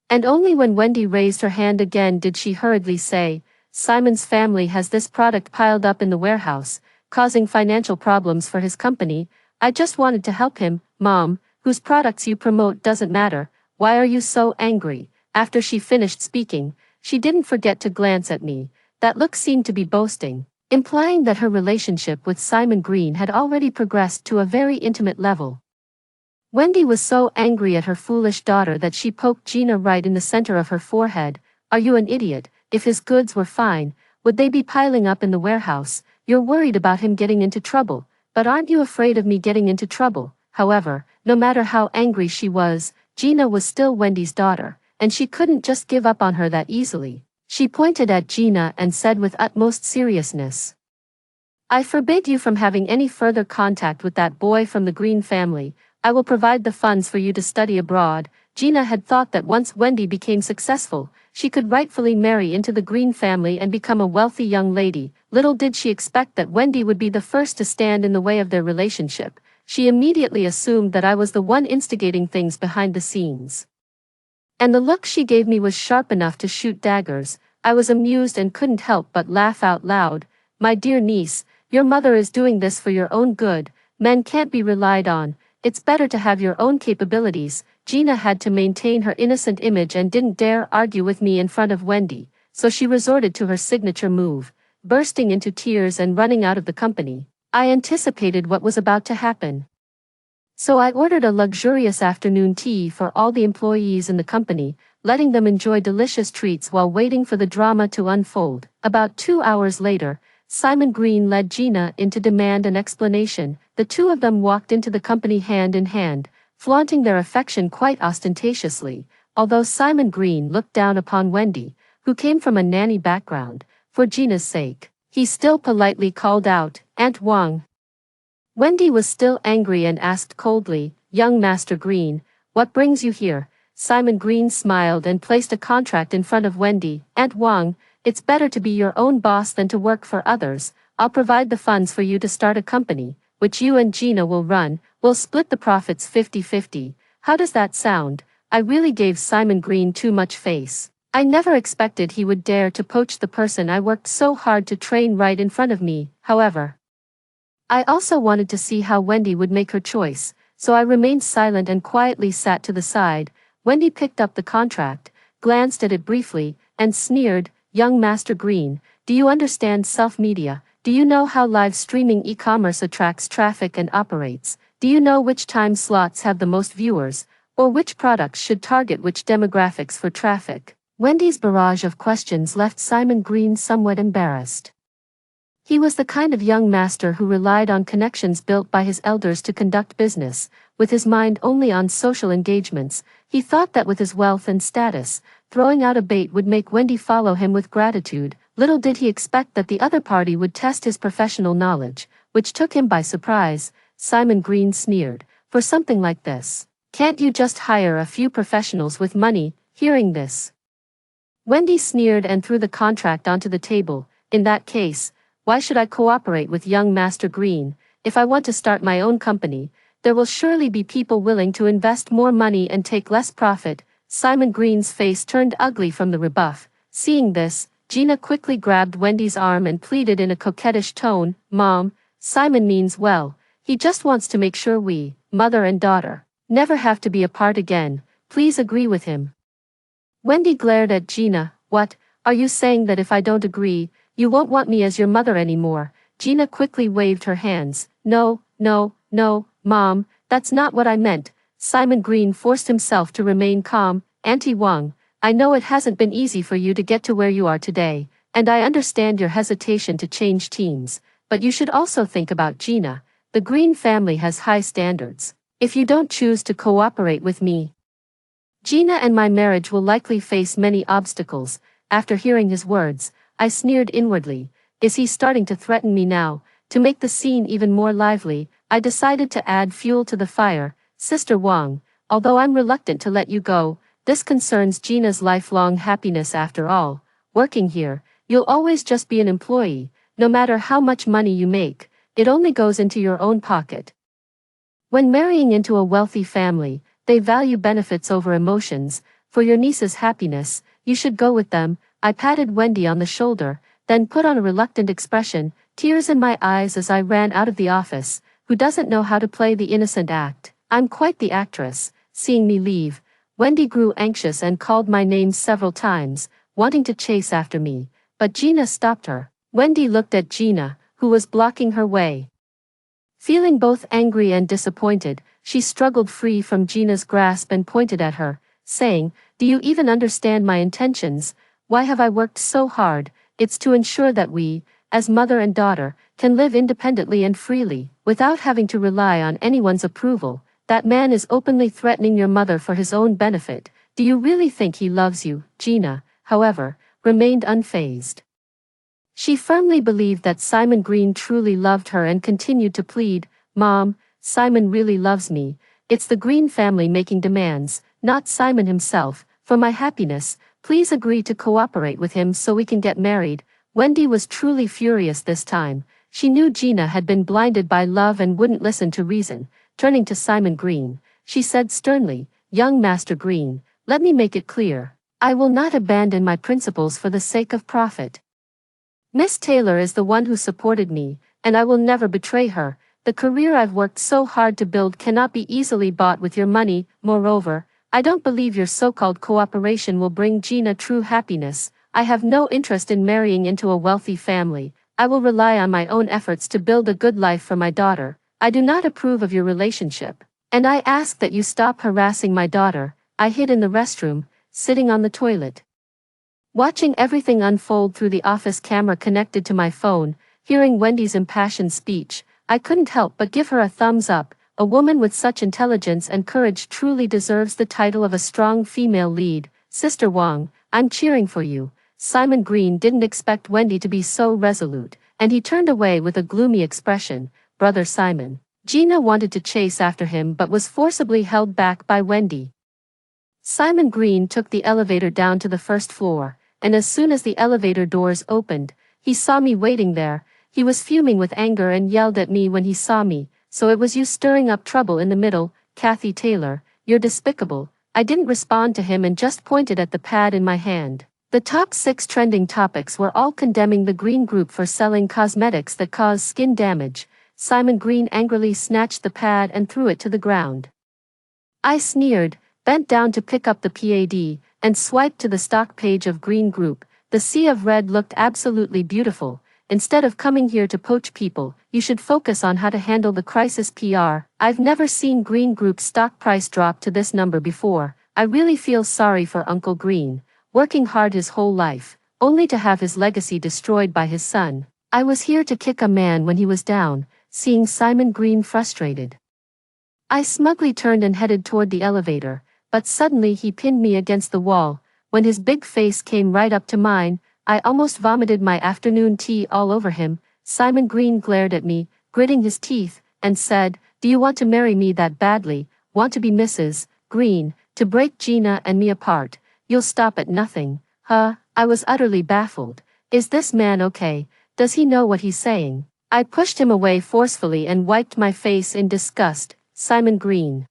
And only when Wendy raised her hand again did she hurriedly say, "Simon's family has this product piled up in the warehouse, causing financial problems for his company. I just wanted to help him." "Mom, whose products you promote doesn't matter. Why are you so angry?" After she finished speaking, she didn't forget to glance at me. That look seemed to be boasting, implying that her relationship with Simon Green had already progressed to a very intimate level. Wendy was so angry at her foolish daughter that she poked Gina right in the center of her forehead. Are you an idiot? If his goods were fine, would they be piling up in the warehouse? You're worried about him getting into trouble, but aren't you afraid of me getting into trouble? However, no matter how angry she was, Gina was still Wendy's daughter, and she couldn't just give up on her that easily. She pointed at Gina and said with utmost seriousness, I forbid you from having any further contact with that boy from the Green family. I will provide the funds for you to study abroad. Gina had thought that once Wendy became successful, she could rightfully marry into the Green family and become a wealthy young lady. Little did she expect that Wendy would be the first to stand in the way of their relationship. She immediately assumed that I was the one instigating things behind the scenes. And the look she gave me was sharp enough to shoot daggers. I was amused and couldn't help but laugh out loud. My dear niece, your mother is doing this for your own good. Men can't be relied on. It's better to have your own capabilities. Gina had to maintain her innocent image and didn't dare argue with me in front of Wendy, so she resorted to her signature move, bursting into tears and running out of the company. I anticipated what was about to happen. So I ordered a luxurious afternoon tea for all the employees in the company, letting them enjoy delicious treats while waiting for the drama to unfold. About 2 hours later, Simon Green led Gina in to demand an explanation. The two of them walked into the company hand in hand, flaunting their affection quite ostentatiously, although Simon Green looked down upon Wendy, who came from a nanny background. For Gina's sake, he still politely called out, Aunt Wang. Wendy was still angry and asked coldly, Young Master Green, what brings you here? Simon Green smiled and placed a contract in front of Wendy. Aunt Wang, it's better to be your own boss than to work for others. I'll provide the funds for you to start a company, which you and Gina will run. We'll split the profits 50-50. How does that sound? I really gave Simon Green too much face. I never expected he would dare to poach the person I worked so hard to train right in front of me. However, I also wanted to see how Wendy would make her choice, so I remained silent and quietly sat to the side. Wendy picked up the contract, glanced at it briefly, and sneered, Young Master Green, do you understand self-media? Do you know how live streaming e-commerce attracts traffic and operates? Do you know which time slots have the most viewers, or which products should target which demographics for traffic? Wendy's barrage of questions left Simon Green somewhat embarrassed. He was the kind of young master who relied on connections built by his elders to conduct business, with his mind only on social engagements. He thought that with his wealth and status, throwing out a bait would make Wendy follow him with gratitude. Little did he expect that the other party would test his professional knowledge, which took him by surprise. Simon Green sneered, for something like this, can't you just hire a few professionals with money? Hearing this, Wendy sneered and threw the contract onto the table. In that case, why should I cooperate with young Master Green? If I want to start my own company, there will surely be people willing to invest more money and take less profit. Simon Green's face turned ugly from the rebuff. Seeing this, Gina quickly grabbed Wendy's arm and pleaded in a coquettish tone, Mom, Simon means well. He just wants to make sure we, mother and daughter, never have to be apart again. Please agree with him. Wendy glared at Gina. What, are you saying that if I don't agree, you won't want me as your mother anymore? Gina quickly waved her hands. No, Mom, that's not what I meant. Simon Green forced himself to remain calm. Auntie Wang, I know it hasn't been easy for you to get to where you are today, and I understand your hesitation to change teams, but you should also think about Gina. The Green family has high standards. If you don't choose to cooperate with me, Gina and my marriage will likely face many obstacles. After hearing his words, I sneered inwardly. Is he starting to threaten me now? To make the scene even more lively, I decided to add fuel to the fire. Sister Wang, although I'm reluctant to let you go, this concerns Gina's lifelong happiness after all. Working here, you'll always just be an employee. No matter how much money you make, it only goes into your own pocket. When marrying into a wealthy family, they value benefits over emotions. For your niece's happiness, you should go with them. I patted Wendy on the shoulder, then put on a reluctant expression, tears in my eyes as I ran out of the office. Who doesn't know how to play the innocent act? I'm quite the actress. Seeing me leave, Wendy grew anxious and called my name several times, wanting to chase after me, but Gina stopped her. Wendy looked at Gina, who was blocking her way. Feeling both angry and disappointed, she struggled free from Gina's grasp and pointed at her, saying, "Do you even understand my intentions? Why have I worked so hard? It's to ensure that we, as mother and daughter, can live independently and freely, without having to rely on anyone's approval. That man is openly threatening your mother for his own benefit. Do you really think he loves you?" Gina, however, remained unfazed. She firmly believed that Simon Green truly loved her and continued to plead, "Mom, Simon really loves me. It's the Green family making demands, not Simon himself. For my happiness, please agree to cooperate with him so we can get married." Wendy was truly furious this time. She knew Gina had been blinded by love and wouldn't listen to reason. Turning to Simon Green, she said sternly, "Young Master Green, let me make it clear. I will not abandon my principles for the sake of profit. Miss Taylor is the one who supported me, and I will never betray her. The career I've worked so hard to build cannot be easily bought with your money. Moreover, I don't believe your so-called cooperation will bring Gina true happiness. I have no interest in marrying into a wealthy family. I will rely on my own efforts to build a good life for my daughter. I do not approve of your relationship, and I ask that you stop harassing my daughter." I hid in the restroom, sitting on the toilet, watching everything unfold through the office camera connected to my phone. Hearing Wendy's impassioned speech, I couldn't help but give her a thumbs up. A woman with such intelligence and courage truly deserves the title of a strong female lead. Sister Wong, I'm cheering for you. Simon Green didn't expect Wendy to be so resolute, and he turned away with a gloomy expression. Brother Simon. Gina wanted to chase after him but was forcibly held back by Wendy. Simon Green took the elevator down to the first floor, and as soon as the elevator doors opened, he saw me waiting there. He was fuming with anger and yelled at me when he saw me. "So it was you stirring up trouble in the middle, Kathy Taylor. You're despicable." I didn't respond to him and just pointed at the pad in my hand. The top 6 trending topics were all condemning the Green Group for selling cosmetics that cause skin damage. Simon Green angrily snatched the pad and threw it to the ground. I sneered, bent down to pick up the pad, and swiped to the stock page of Green Group. The sea of red looked absolutely beautiful. "Instead of coming here to poach people, you should focus on how to handle the crisis PR." I've never seen Green Group's stock price drop to this number before. I really feel sorry for Uncle Green, working hard his whole life, only to have his legacy destroyed by his son. I was here to kick a man when he was down. Seeing Simon Green frustrated, I smugly turned and headed toward the elevator, but suddenly he pinned me against the wall. When his big face came right up to mine, I almost vomited my afternoon tea all over him. Simon Green glared at me, gritting his teeth, and said, "Do you want to marry me that badly? Want to be Mrs. Green, to break Gina and me apart? You'll stop at nothing, huh?" I was utterly baffled. Is this man okay? Does he know what he's saying? I pushed him away forcefully and wiped my face in disgust. "Simon Green,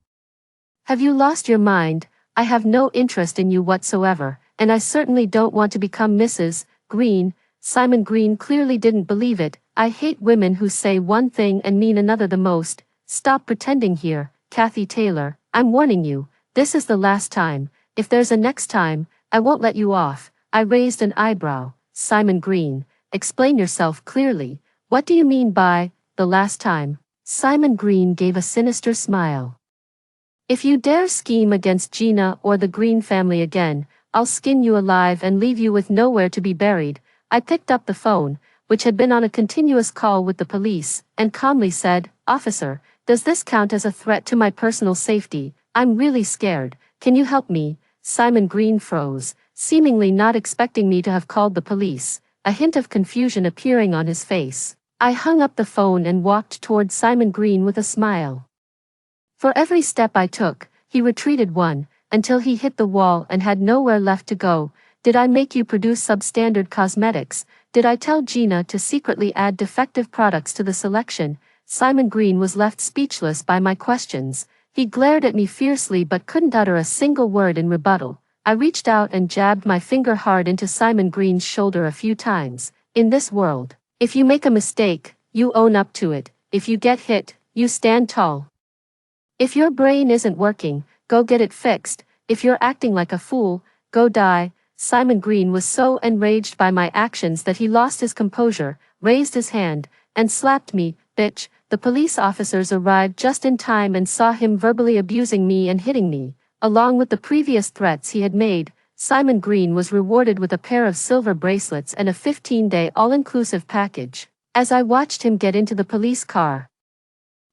have you lost your mind? I have no interest in you whatsoever, and I certainly don't want to become Mrs. Green." Simon Green clearly didn't believe it. "I hate women who say one thing and mean another the most. Stop pretending here, Kathy Taylor. I'm warning you, this is the last time. If there's a next time, I won't let you off." I raised an eyebrow. "Simon Green, explain yourself clearly. What do you mean by the last time?" Simon Green gave a sinister smile. "If you dare scheme against Gina or the Green family again, I'll skin you alive and leave you with nowhere to be buried." I picked up the phone, which had been on a continuous call with the police, and calmly said, "Officer, does this count as a threat to my personal safety? I'm really scared. Can you help me?" Simon Green froze, seemingly not expecting me to have called the police, a hint of confusion appearing on his face. I hung up the phone and walked toward Simon Green with a smile. For every step I took, he retreated one, until he hit the wall and had nowhere left to go. "Did I make you produce substandard cosmetics? Did I tell Gina to secretly add defective products to the selection?" Simon Green was left speechless by my questions. He glared at me fiercely but couldn't utter a single word in rebuttal. I reached out and jabbed my finger hard into Simon Green's shoulder a few times. "In this world, if you make a mistake, you own up to it. If you get hit, you stand tall. If your brain isn't working, go get it fixed." if you're acting like a fool, go die. Simon Green was so enraged by my actions that he lost his composure, raised his hand, and slapped me. Bitch. The police officers arrived just in time and saw him verbally abusing me and hitting me. Along with the previous threats he had made, Simon Green was rewarded with a pair of silver bracelets and a 15-day all-inclusive package. As I watched him get into the police car,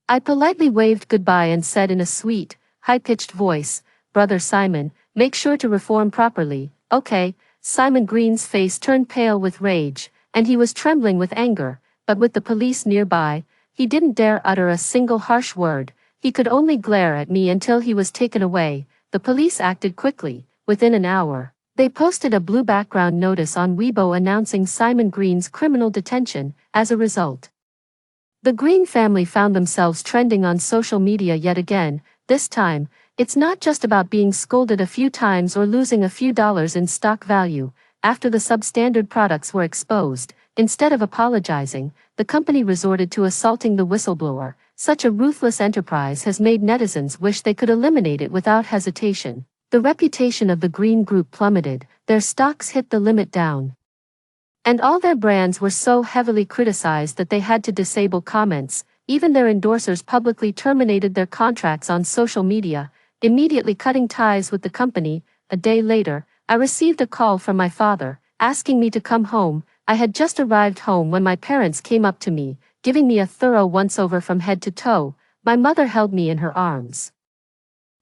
I politely waved goodbye and said in a sweet, high-pitched voice, "Brother Simon, make sure to reform properly." Okay. Simon Green's face turned pale with rage, and he was trembling with anger, but with the police nearby, he didn't dare utter a single harsh word. He could only glare at me until he was taken away. The police acted quickly. Within an hour, they posted a blue background notice on Weibo announcing Simon Green's criminal detention. As a result, the Green family found themselves trending on social media yet again. This time, it's not just about being scolded a few times or losing a few dollars in stock value. After the substandard products were exposed, instead of apologizing, the company resorted to assaulting the whistleblower. Such a ruthless enterprise has made netizens wish they could eliminate it without hesitation. The reputation of the Green Group plummeted, their stocks hit the limit down, and all their brands were so heavily criticized that they had to disable comments. Even their endorsers publicly terminated their contracts on social media, immediately cutting ties with the company. A day later, I received a call from my father, asking me to come home. I had just arrived home when my parents came up to me, giving me a thorough once-over from head to toe. My mother held me in her arms,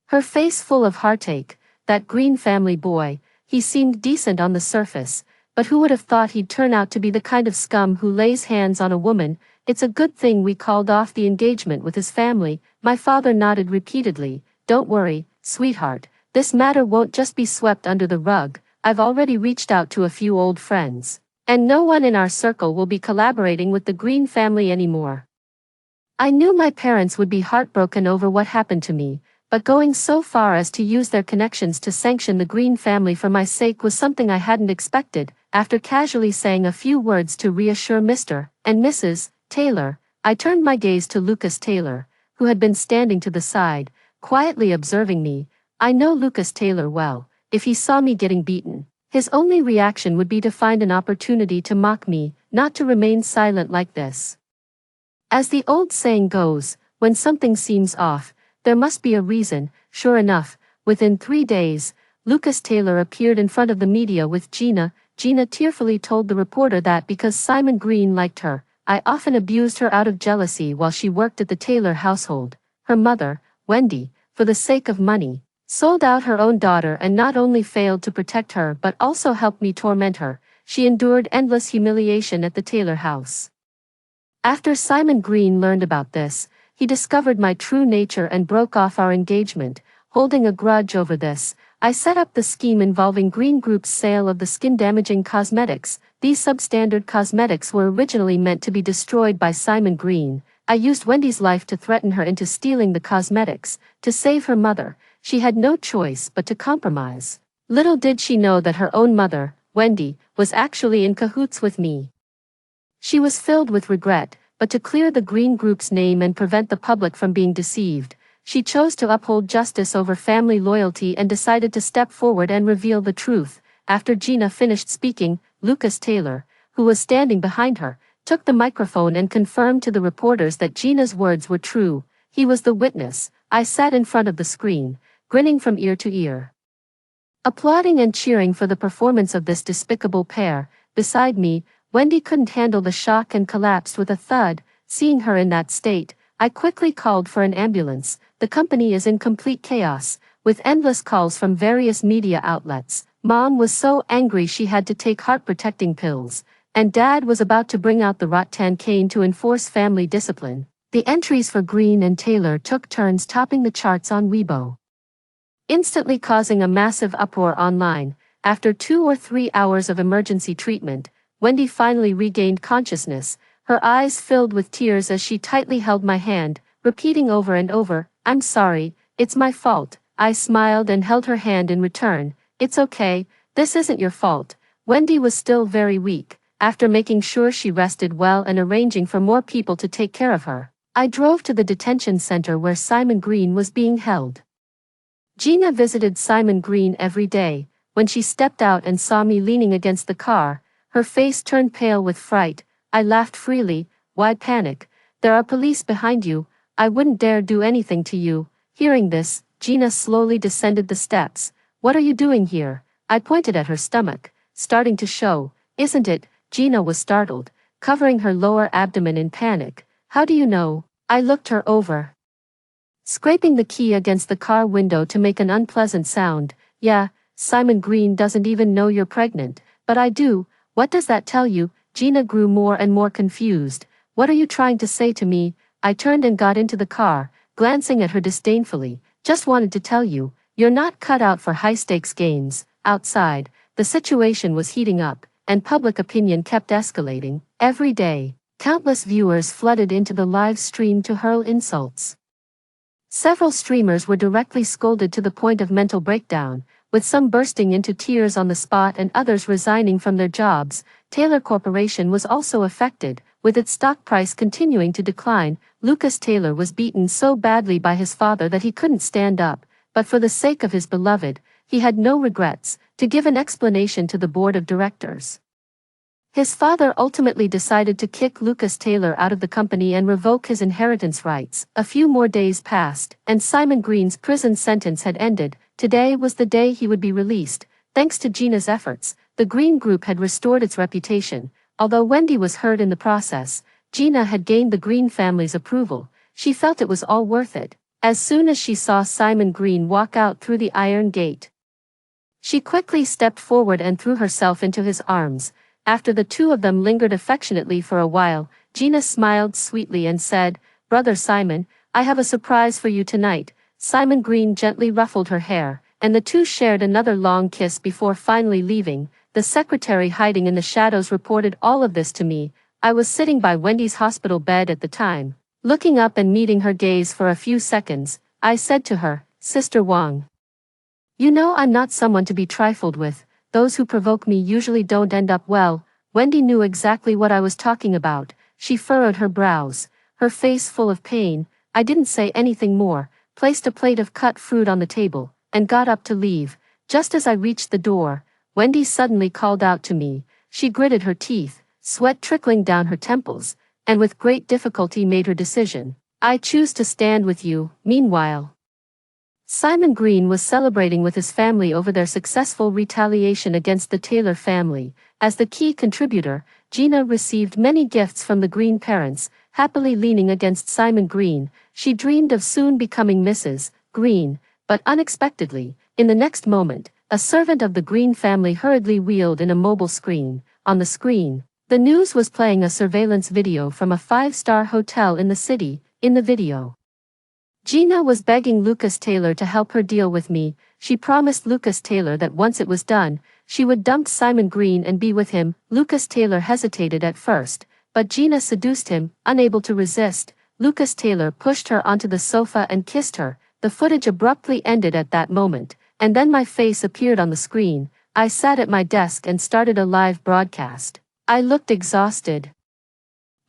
her face full of heartache. That Green family boy, he seemed decent on the surface, but who would have thought he'd turn out to be the kind of scum who lays hands on a woman? It's a good thing we called off the engagement with his family. My father nodded repeatedly. Don't worry, sweetheart, this matter won't just be swept under the rug. I've already reached out to a few old friends, and no one in our circle will be collaborating with the Green family anymore. I knew my parents would be heartbroken over what happened to me, but going so far as to use their connections to sanction the Green family for my sake was something I hadn't expected. After casually saying a few words to reassure Mr. and Mrs. Taylor, I turned my gaze to Lucas Taylor, who had been standing to the side, quietly observing me. I know Lucas Taylor well. If he saw me getting beaten, his only reaction would be to find an opportunity to mock me, not to remain silent like this. As the old saying goes, when something seems off, there must be a reason. Sure enough, within 3 days, Lucas Taylor appeared in front of the media with Gina. Gina tearfully told the reporter that because Simon Green liked her, I often abused her out of jealousy while she worked at the Taylor household. Her mother, Wendy, for the sake of money, sold out her own daughter and not only failed to protect her but also helped me torment her. She endured endless humiliation at the Taylor house. After Simon Green learned about this, he discovered my true nature and broke off our engagement. Holding a grudge over this, I set up the scheme involving Green Group's sale of the skin-damaging cosmetics. These substandard cosmetics were originally meant to be destroyed by Simon Green. I used Wendy's life to threaten her into stealing the cosmetics. To save her mother, she had no choice but to compromise. Little did she know that her own mother, Wendy, was actually in cahoots with me. She was filled with regret, but to clear the Green Group's name and prevent the public from being deceived, she chose to uphold justice over family loyalty and decided to step forward and reveal the truth. After Gina finished speaking, Lucas Taylor, who was standing behind her, took the microphone and confirmed to the reporters that Gina's words were true. He was the witness. I sat in front of the screen, grinning from ear to ear, applauding and cheering for the performance of this despicable pair. Beside me, Wendy couldn't handle the shock and collapsed with a thud. Seeing her in that state, I quickly called for an ambulance. The company is in complete chaos, with endless calls from various media outlets. Mom was so angry she had to take heart-protecting pills, and Dad was about to bring out the rattan cane to enforce family discipline. The entries for Green and Taylor took turns topping the charts on Weibo, instantly causing a massive uproar online. After 2 or 3 hours of emergency treatment, Wendy finally regained consciousness, her eyes filled with tears as she tightly held my hand, repeating over and over, "I'm sorry, it's my fault." I smiled and held her hand in return. "It's okay, this isn't your fault." Wendy was still very weak. After making sure she rested well and arranging for more people to take care of her, I drove to the detention center where Simon Green was being held. Gina visited Simon Green every day. When she stepped out and saw me leaning against the car, her face turned pale with fright. I laughed freely. Why panic? There are police behind you. I wouldn't dare do anything to you. Hearing this, Gina slowly descended the steps. What are you doing here? I pointed at her stomach, starting to show. Isn't it? Gina was startled, covering her lower abdomen in panic. How do you know? I looked her over, scraping the key against the car window to make an unpleasant sound. Yeah, Simon Green doesn't even know you're pregnant, but I do. What does that tell you? Gina grew more and more confused. What are you trying to say to me? I turned and got into the car, glancing at her disdainfully. Just wanted to tell you, you're not cut out for high-stakes games. Outside, the situation was heating up, and public opinion kept escalating. Every day, countless viewers flooded into the live stream to hurl insults. Several streamers were directly scolded to the point of mental breakdown, with some bursting into tears on the spot and others resigning from their jobs. Taylor Corporation was also affected, with its stock price continuing to decline. Lucas Taylor was beaten so badly by his father that he couldn't stand up, but for the sake of his beloved, he had no regrets to give an explanation to the board of directors. His father ultimately decided to kick Lucas Taylor out of the company and revoke his inheritance rights. A few more days passed, and Simon Green's prison sentence had ended. Today was the day he would be released. Thanks to Gina's efforts, the Green Group had restored its reputation. Although Wendy was hurt in the process, Gina had gained the Green family's approval. She felt it was all worth it. As soon as she saw Simon Green walk out through the iron gate, she quickly stepped forward and threw herself into his arms. After the two of them lingered affectionately for a while, Gina smiled sweetly and said, "Brother Simon, I have a surprise for you tonight." Simon Green gently ruffled her hair, and the two shared another long kiss before finally leaving. The secretary hiding in the shadows reported all of this to me. I was sitting by Wendy's hospital bed at the time. Looking up and meeting her gaze for a few seconds, I said to her, "Sister Wang, you know I'm not someone to be trifled with. Those who provoke me usually don't end up well." Wendy knew exactly what I was talking about. She furrowed her brows, her face full of pain. I didn't say anything more, placed a plate of cut fruit on the table, and got up to leave. Just as I reached the door, Wendy suddenly called out to me. She gritted her teeth, sweat trickling down her temples, and with great difficulty made her decision. "I choose to stand with you." Meanwhile, Simon Green was celebrating with his family over their successful retaliation against the Taylor family. As the key contributor, Gina received many gifts from the Green parents. Happily leaning against Simon Green, she dreamed of soon becoming Mrs. Green, but unexpectedly, in the next moment, a servant of the Green family hurriedly wheeled in a mobile screen. On the screen, the news was playing a surveillance video from a five-star hotel in the city. In the video, Gina was begging Lucas Taylor to help her deal with me. She promised Lucas Taylor that once it was done, she would dump Simon Green and be with him. Lucas Taylor hesitated at first, but Gina seduced him. Unable to resist, Lucas Taylor pushed her onto the sofa and kissed her. The footage abruptly ended at that moment, and then my face appeared on the screen. I sat at my desk and started a live broadcast. I looked exhausted,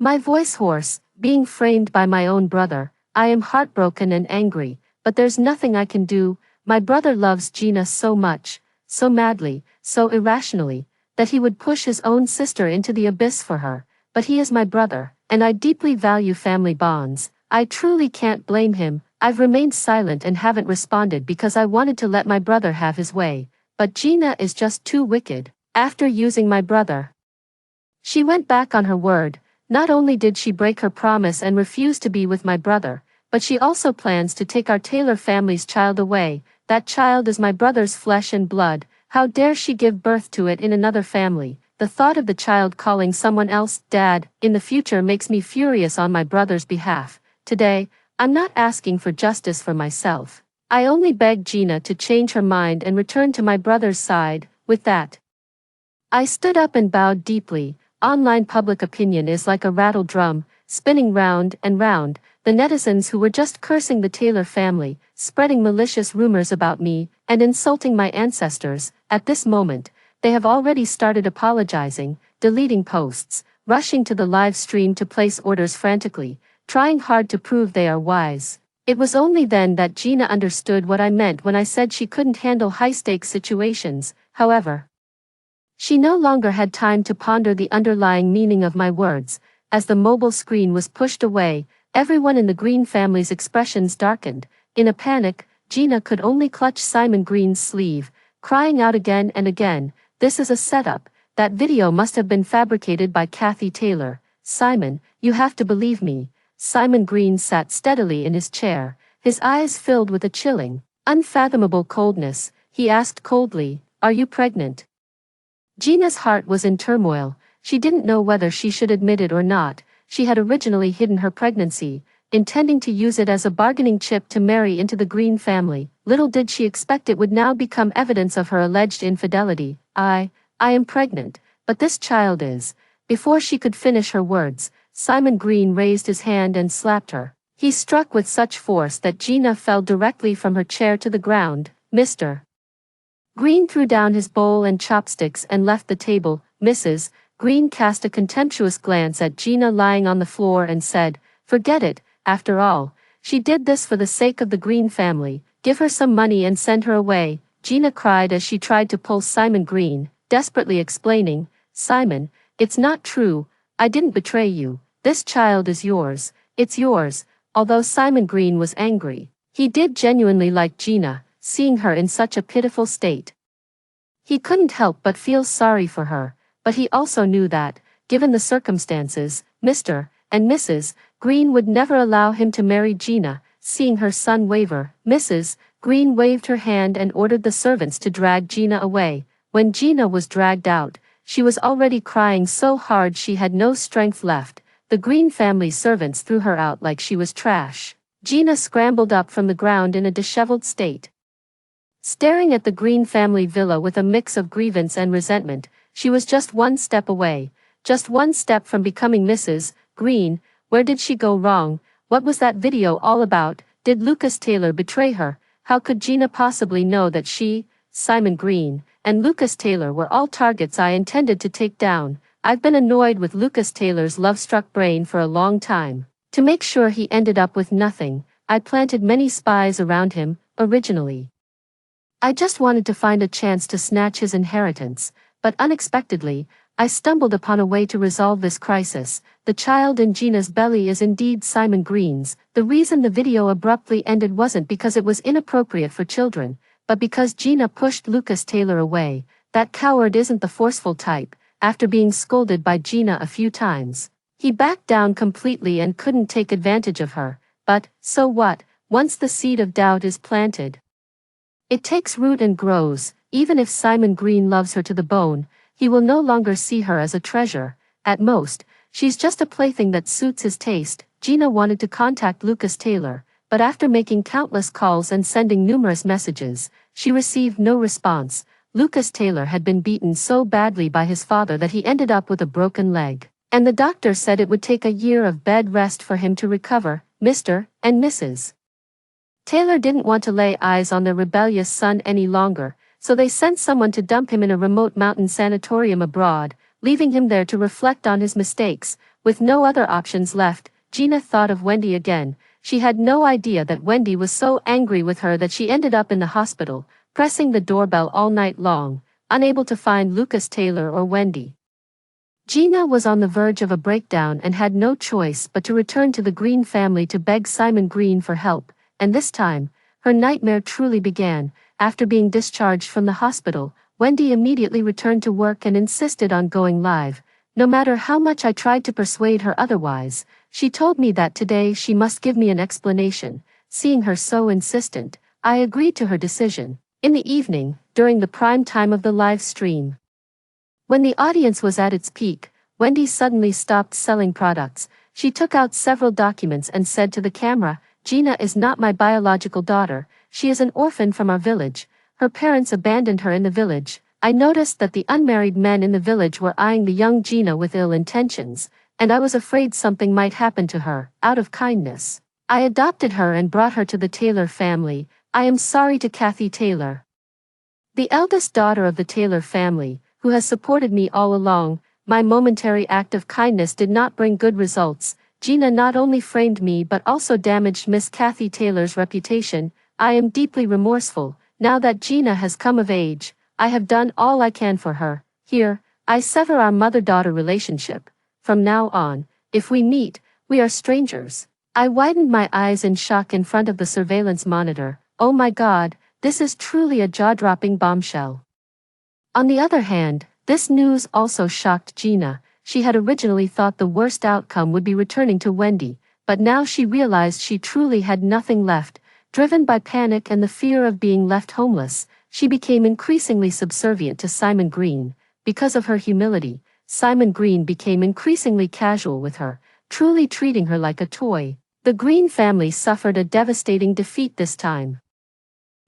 my voice hoarse, being framed by my own brother. I am heartbroken and angry, but there's nothing I can do. My brother loves Gina so much, so madly, so irrationally, that he would push his own sister into the abyss for her. But he is my brother, and I deeply value family bonds. I truly can't blame him. I've remained silent and haven't responded because I wanted to let my brother have his way. But Gina is just too wicked. After using my brother, she went back on her word. Not only did she break her promise and refuse to be with my brother, but she also plans to take our Taylor family's child away. That child is my brother's flesh and blood. How dare she give birth to it in another family? The thought of the child calling someone else dad in the future makes me furious on my brother's behalf. Today, I'm not asking for justice for myself. I only beg Gina to change her mind and return to my brother's side. With that, I stood up and bowed deeply. Online public opinion is like a rattle drum, spinning round and round. The netizens who were just cursing the Taylor family, spreading malicious rumors about me, and insulting my ancestors, at this moment, they have already started apologizing, deleting posts, rushing to the live stream to place orders frantically, trying hard to prove they are wise. It was only then that Gina understood what I meant when I said she couldn't handle high-stakes situations, however. She no longer had time to ponder the underlying meaning of my words. As the mobile screen was pushed away, everyone in the Green family's expressions darkened. In a panic, Gina could only clutch Simon Green's sleeve, crying out again and again, "This is a setup. That video must have been fabricated by Kathy Taylor. Simon, you have to believe me." Simon Green sat steadily in his chair, his eyes filled with a chilling, unfathomable coldness. He asked coldly, "Are you pregnant?" Gina's heart was in turmoil. She didn't know whether she should admit it or not. She had originally hidden her pregnancy, intending to use it as a bargaining chip to marry into the Green family. Little did she expect it would now become evidence of her alleged infidelity. I am pregnant, but this child is." Before she could finish her words, Simon Green raised his hand and slapped her. He struck with such force that Gina fell directly from her chair to the ground. "Mr. Green threw down his bowl and chopsticks and left the table. Mrs. Green cast a contemptuous glance at Gina lying on the floor and said, "Forget it. After all, she did this for the sake of the Green family. Give her some money and send her away." Gina cried as she tried to pull Simon Green, desperately explaining, "Simon, it's not true. I didn't betray you. This child is yours. It's yours." Although Simon Green was angry, he did genuinely like Gina, seeing her in such a pitiful state. He couldn't help but feel sorry for her, but he also knew that, given the circumstances, Mr. and Mrs. Green would never allow him to marry Gina. Seeing her son waver, Mrs. Green waved her hand and ordered the servants to drag Gina away. When Gina was dragged out, she was already crying so hard she had no strength left. The Green family servants threw her out like she was trash. Gina scrambled up from the ground in a disheveled state, staring at the Green family villa with a mix of grievance and resentment. She was just one step away, just one step from becoming Mrs. Green. Where did she go wrong? What was that video all about? Did Lucas Taylor betray her? How could Gina possibly know that she, Simon Green, and Lucas Taylor were all targets I intended to take down? I've been annoyed with Lucas Taylor's love-struck brain for a long time. To make sure he ended up with nothing, I planted many spies around him. Originally, I just wanted to find a chance to snatch his inheritance, but unexpectedly, I stumbled upon a way to resolve this crisis. The child in Gina's belly is indeed Simon Green's. The reason the video abruptly ended wasn't because it was inappropriate for children, but because Gina pushed Lucas Taylor away. That coward isn't the forceful type. After being scolded by Gina a few times, he backed down completely and couldn't take advantage of her. But, so what? Once the seed of doubt is planted, it takes root and grows. Even if Simon Green loves her to the bone, he will no longer see her as a treasure. At most, she's just a plaything that suits his taste. Gina wanted to contact Lucas Taylor, but after making countless calls and sending numerous messages, she received no response. Lucas Taylor had been beaten so badly by his father that he ended up with a broken leg, and the doctor said it would take a year of bed rest for him to recover. Mr. and Mrs. Taylor didn't want to lay eyes on their rebellious son any longer, so they sent someone to dump him in a remote mountain sanatorium abroad, leaving him there to reflect on his mistakes. With no other options left, Gina thought of Wendy again. She had no idea that Wendy was so angry with her that she ended up in the hospital, pressing the doorbell all night long, unable to find Lucas Taylor or Wendy. Gina was on the verge of a breakdown and had no choice but to return to the Green family to beg Simon Green for help. And this time, her nightmare truly began. After being discharged from the hospital, Wendy immediately returned to work and insisted on going live. No matter how much I tried to persuade her otherwise, she told me that today she must give me an explanation. Seeing her so insistent, I agreed to her decision. In the evening, during the prime time of the live stream, when the audience was at its peak, Wendy suddenly stopped selling products. She took out several documents and said to the camera, "Gina is not my biological daughter. She is an orphan from our village. Her parents abandoned her in the village." I noticed that the unmarried men in the village were eyeing the young Gina with ill intentions, and I was afraid something might happen to her. Out of kindness, I adopted her and brought her to the Taylor family. I am sorry to Kathy Taylor, the eldest daughter of the Taylor family, who has supported me all along. My momentary act of kindness did not bring good results. Gina not only framed me but also damaged Miss Kathy Taylor's reputation. I am deeply remorseful. Now that Gina has come of age, I have done all I can for her. Here, I sever our mother-daughter relationship. From now on, if we meet, we are strangers." I widened my eyes in shock in front of the surveillance monitor. Oh my God, this is truly a jaw-dropping bombshell. On the other hand, this news also shocked Gina. She had originally thought the worst outcome would be returning to Wendy, but now she realized she truly had nothing left. Driven by panic and the fear of being left homeless, she became increasingly subservient to Simon Green. Because of her humility, Simon Green became increasingly casual with her, truly treating her like a toy. The Green family suffered a devastating defeat this time,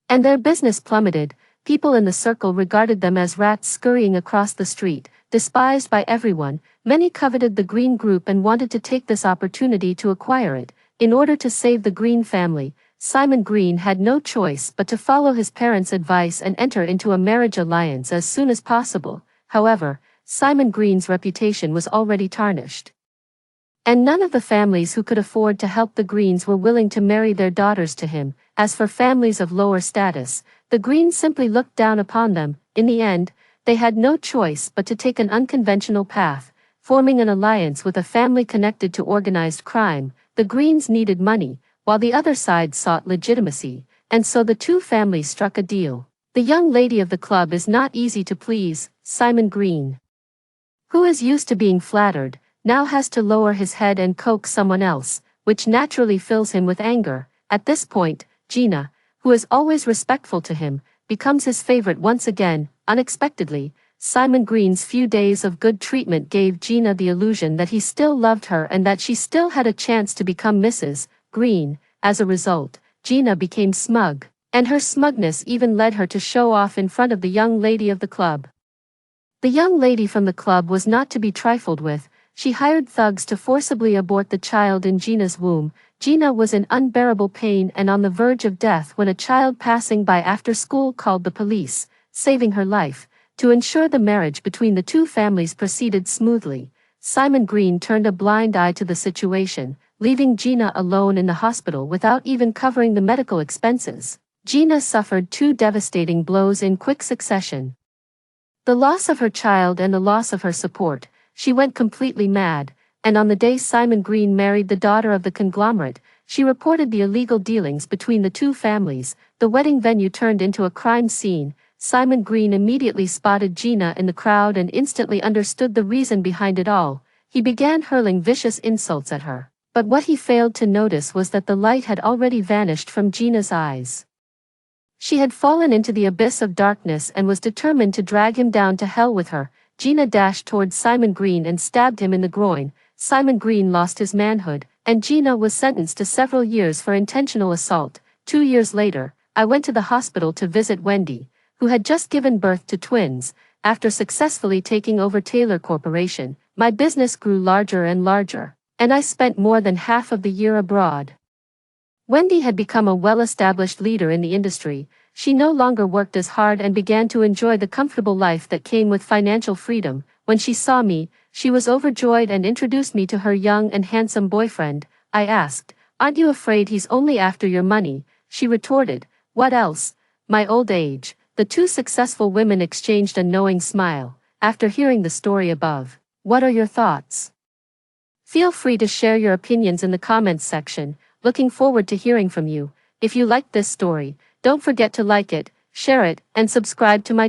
and their business plummeted. People in the circle regarded them as rats scurrying across the street. Despised by everyone, many coveted the Green group and wanted to take this opportunity to acquire it. In order to save the Green family, Simon Green had no choice but to follow his parents' advice and enter into a marriage alliance as soon as possible. However, Simon Green's reputation was already tarnished, and none of the families who could afford to help the Greens were willing to marry their daughters to him. As for families of lower status, the Greens simply looked down upon them. In the end, they had no choice but to take an unconventional path, forming an alliance with a family connected to organized crime. The Greens needed money, while the other side sought legitimacy, and so the two families struck a deal. The young lady of the club is not easy to please. Simon Green, who is used to being flattered, now has to lower his head and coax someone else, which naturally fills him with anger. At this point, Gina, who is always respectful to him, becomes his favorite once again. Unexpectedly, Simon Green's few days of good treatment gave Gina the illusion that he still loved her and that she still had a chance to become Mrs. Green. As a result, Gina became smug, and her smugness even led her to show off in front of the young lady of the club. The young lady from the club was not to be trifled with. She hired thugs to forcibly abort the child in Gina's womb. Gina was in unbearable pain and on the verge of death when a child passing by after school called the police, saving her life. To ensure the marriage between the two families proceeded smoothly, Simon Green turned a blind eye to the situation, leaving Gina alone in the hospital without even covering the medical expenses. Gina suffered two devastating blows in quick succession: the loss of her child and the loss of her support. She went completely mad, and on the day Simon Green married the daughter of the conglomerate, she reported the illegal dealings between the two families. The wedding venue turned into a crime scene. Simon Green immediately spotted Gina in the crowd and instantly understood the reason behind it all. He began hurling vicious insults at her. But what he failed to notice was that the light had already vanished from Gina's eyes. She had fallen into the abyss of darkness and was determined to drag him down to hell with her. Gina dashed towards Simon Green and stabbed him in the groin. Simon Green lost his manhood, and Gina was sentenced to several years for intentional assault. 2 years later, I went to the hospital to visit Wendy, who had just given birth to twins. After successfully taking over Taylor Corporation, my business grew larger and larger, and I spent more than half of the year abroad. Wendy had become a well-established leader in the industry. She no longer worked as hard and began to enjoy the comfortable life that came with financial freedom. When she saw me, she was overjoyed and introduced me to her young and handsome boyfriend. I asked, "Aren't you afraid he's only after your money?" She retorted, "What else? My old age." The two successful women exchanged a knowing smile. After hearing the story above, what are your thoughts? Feel free to share your opinions in the comments section. Looking forward to hearing from you. If you liked this story, don't forget to like it, share it, and subscribe to my channel.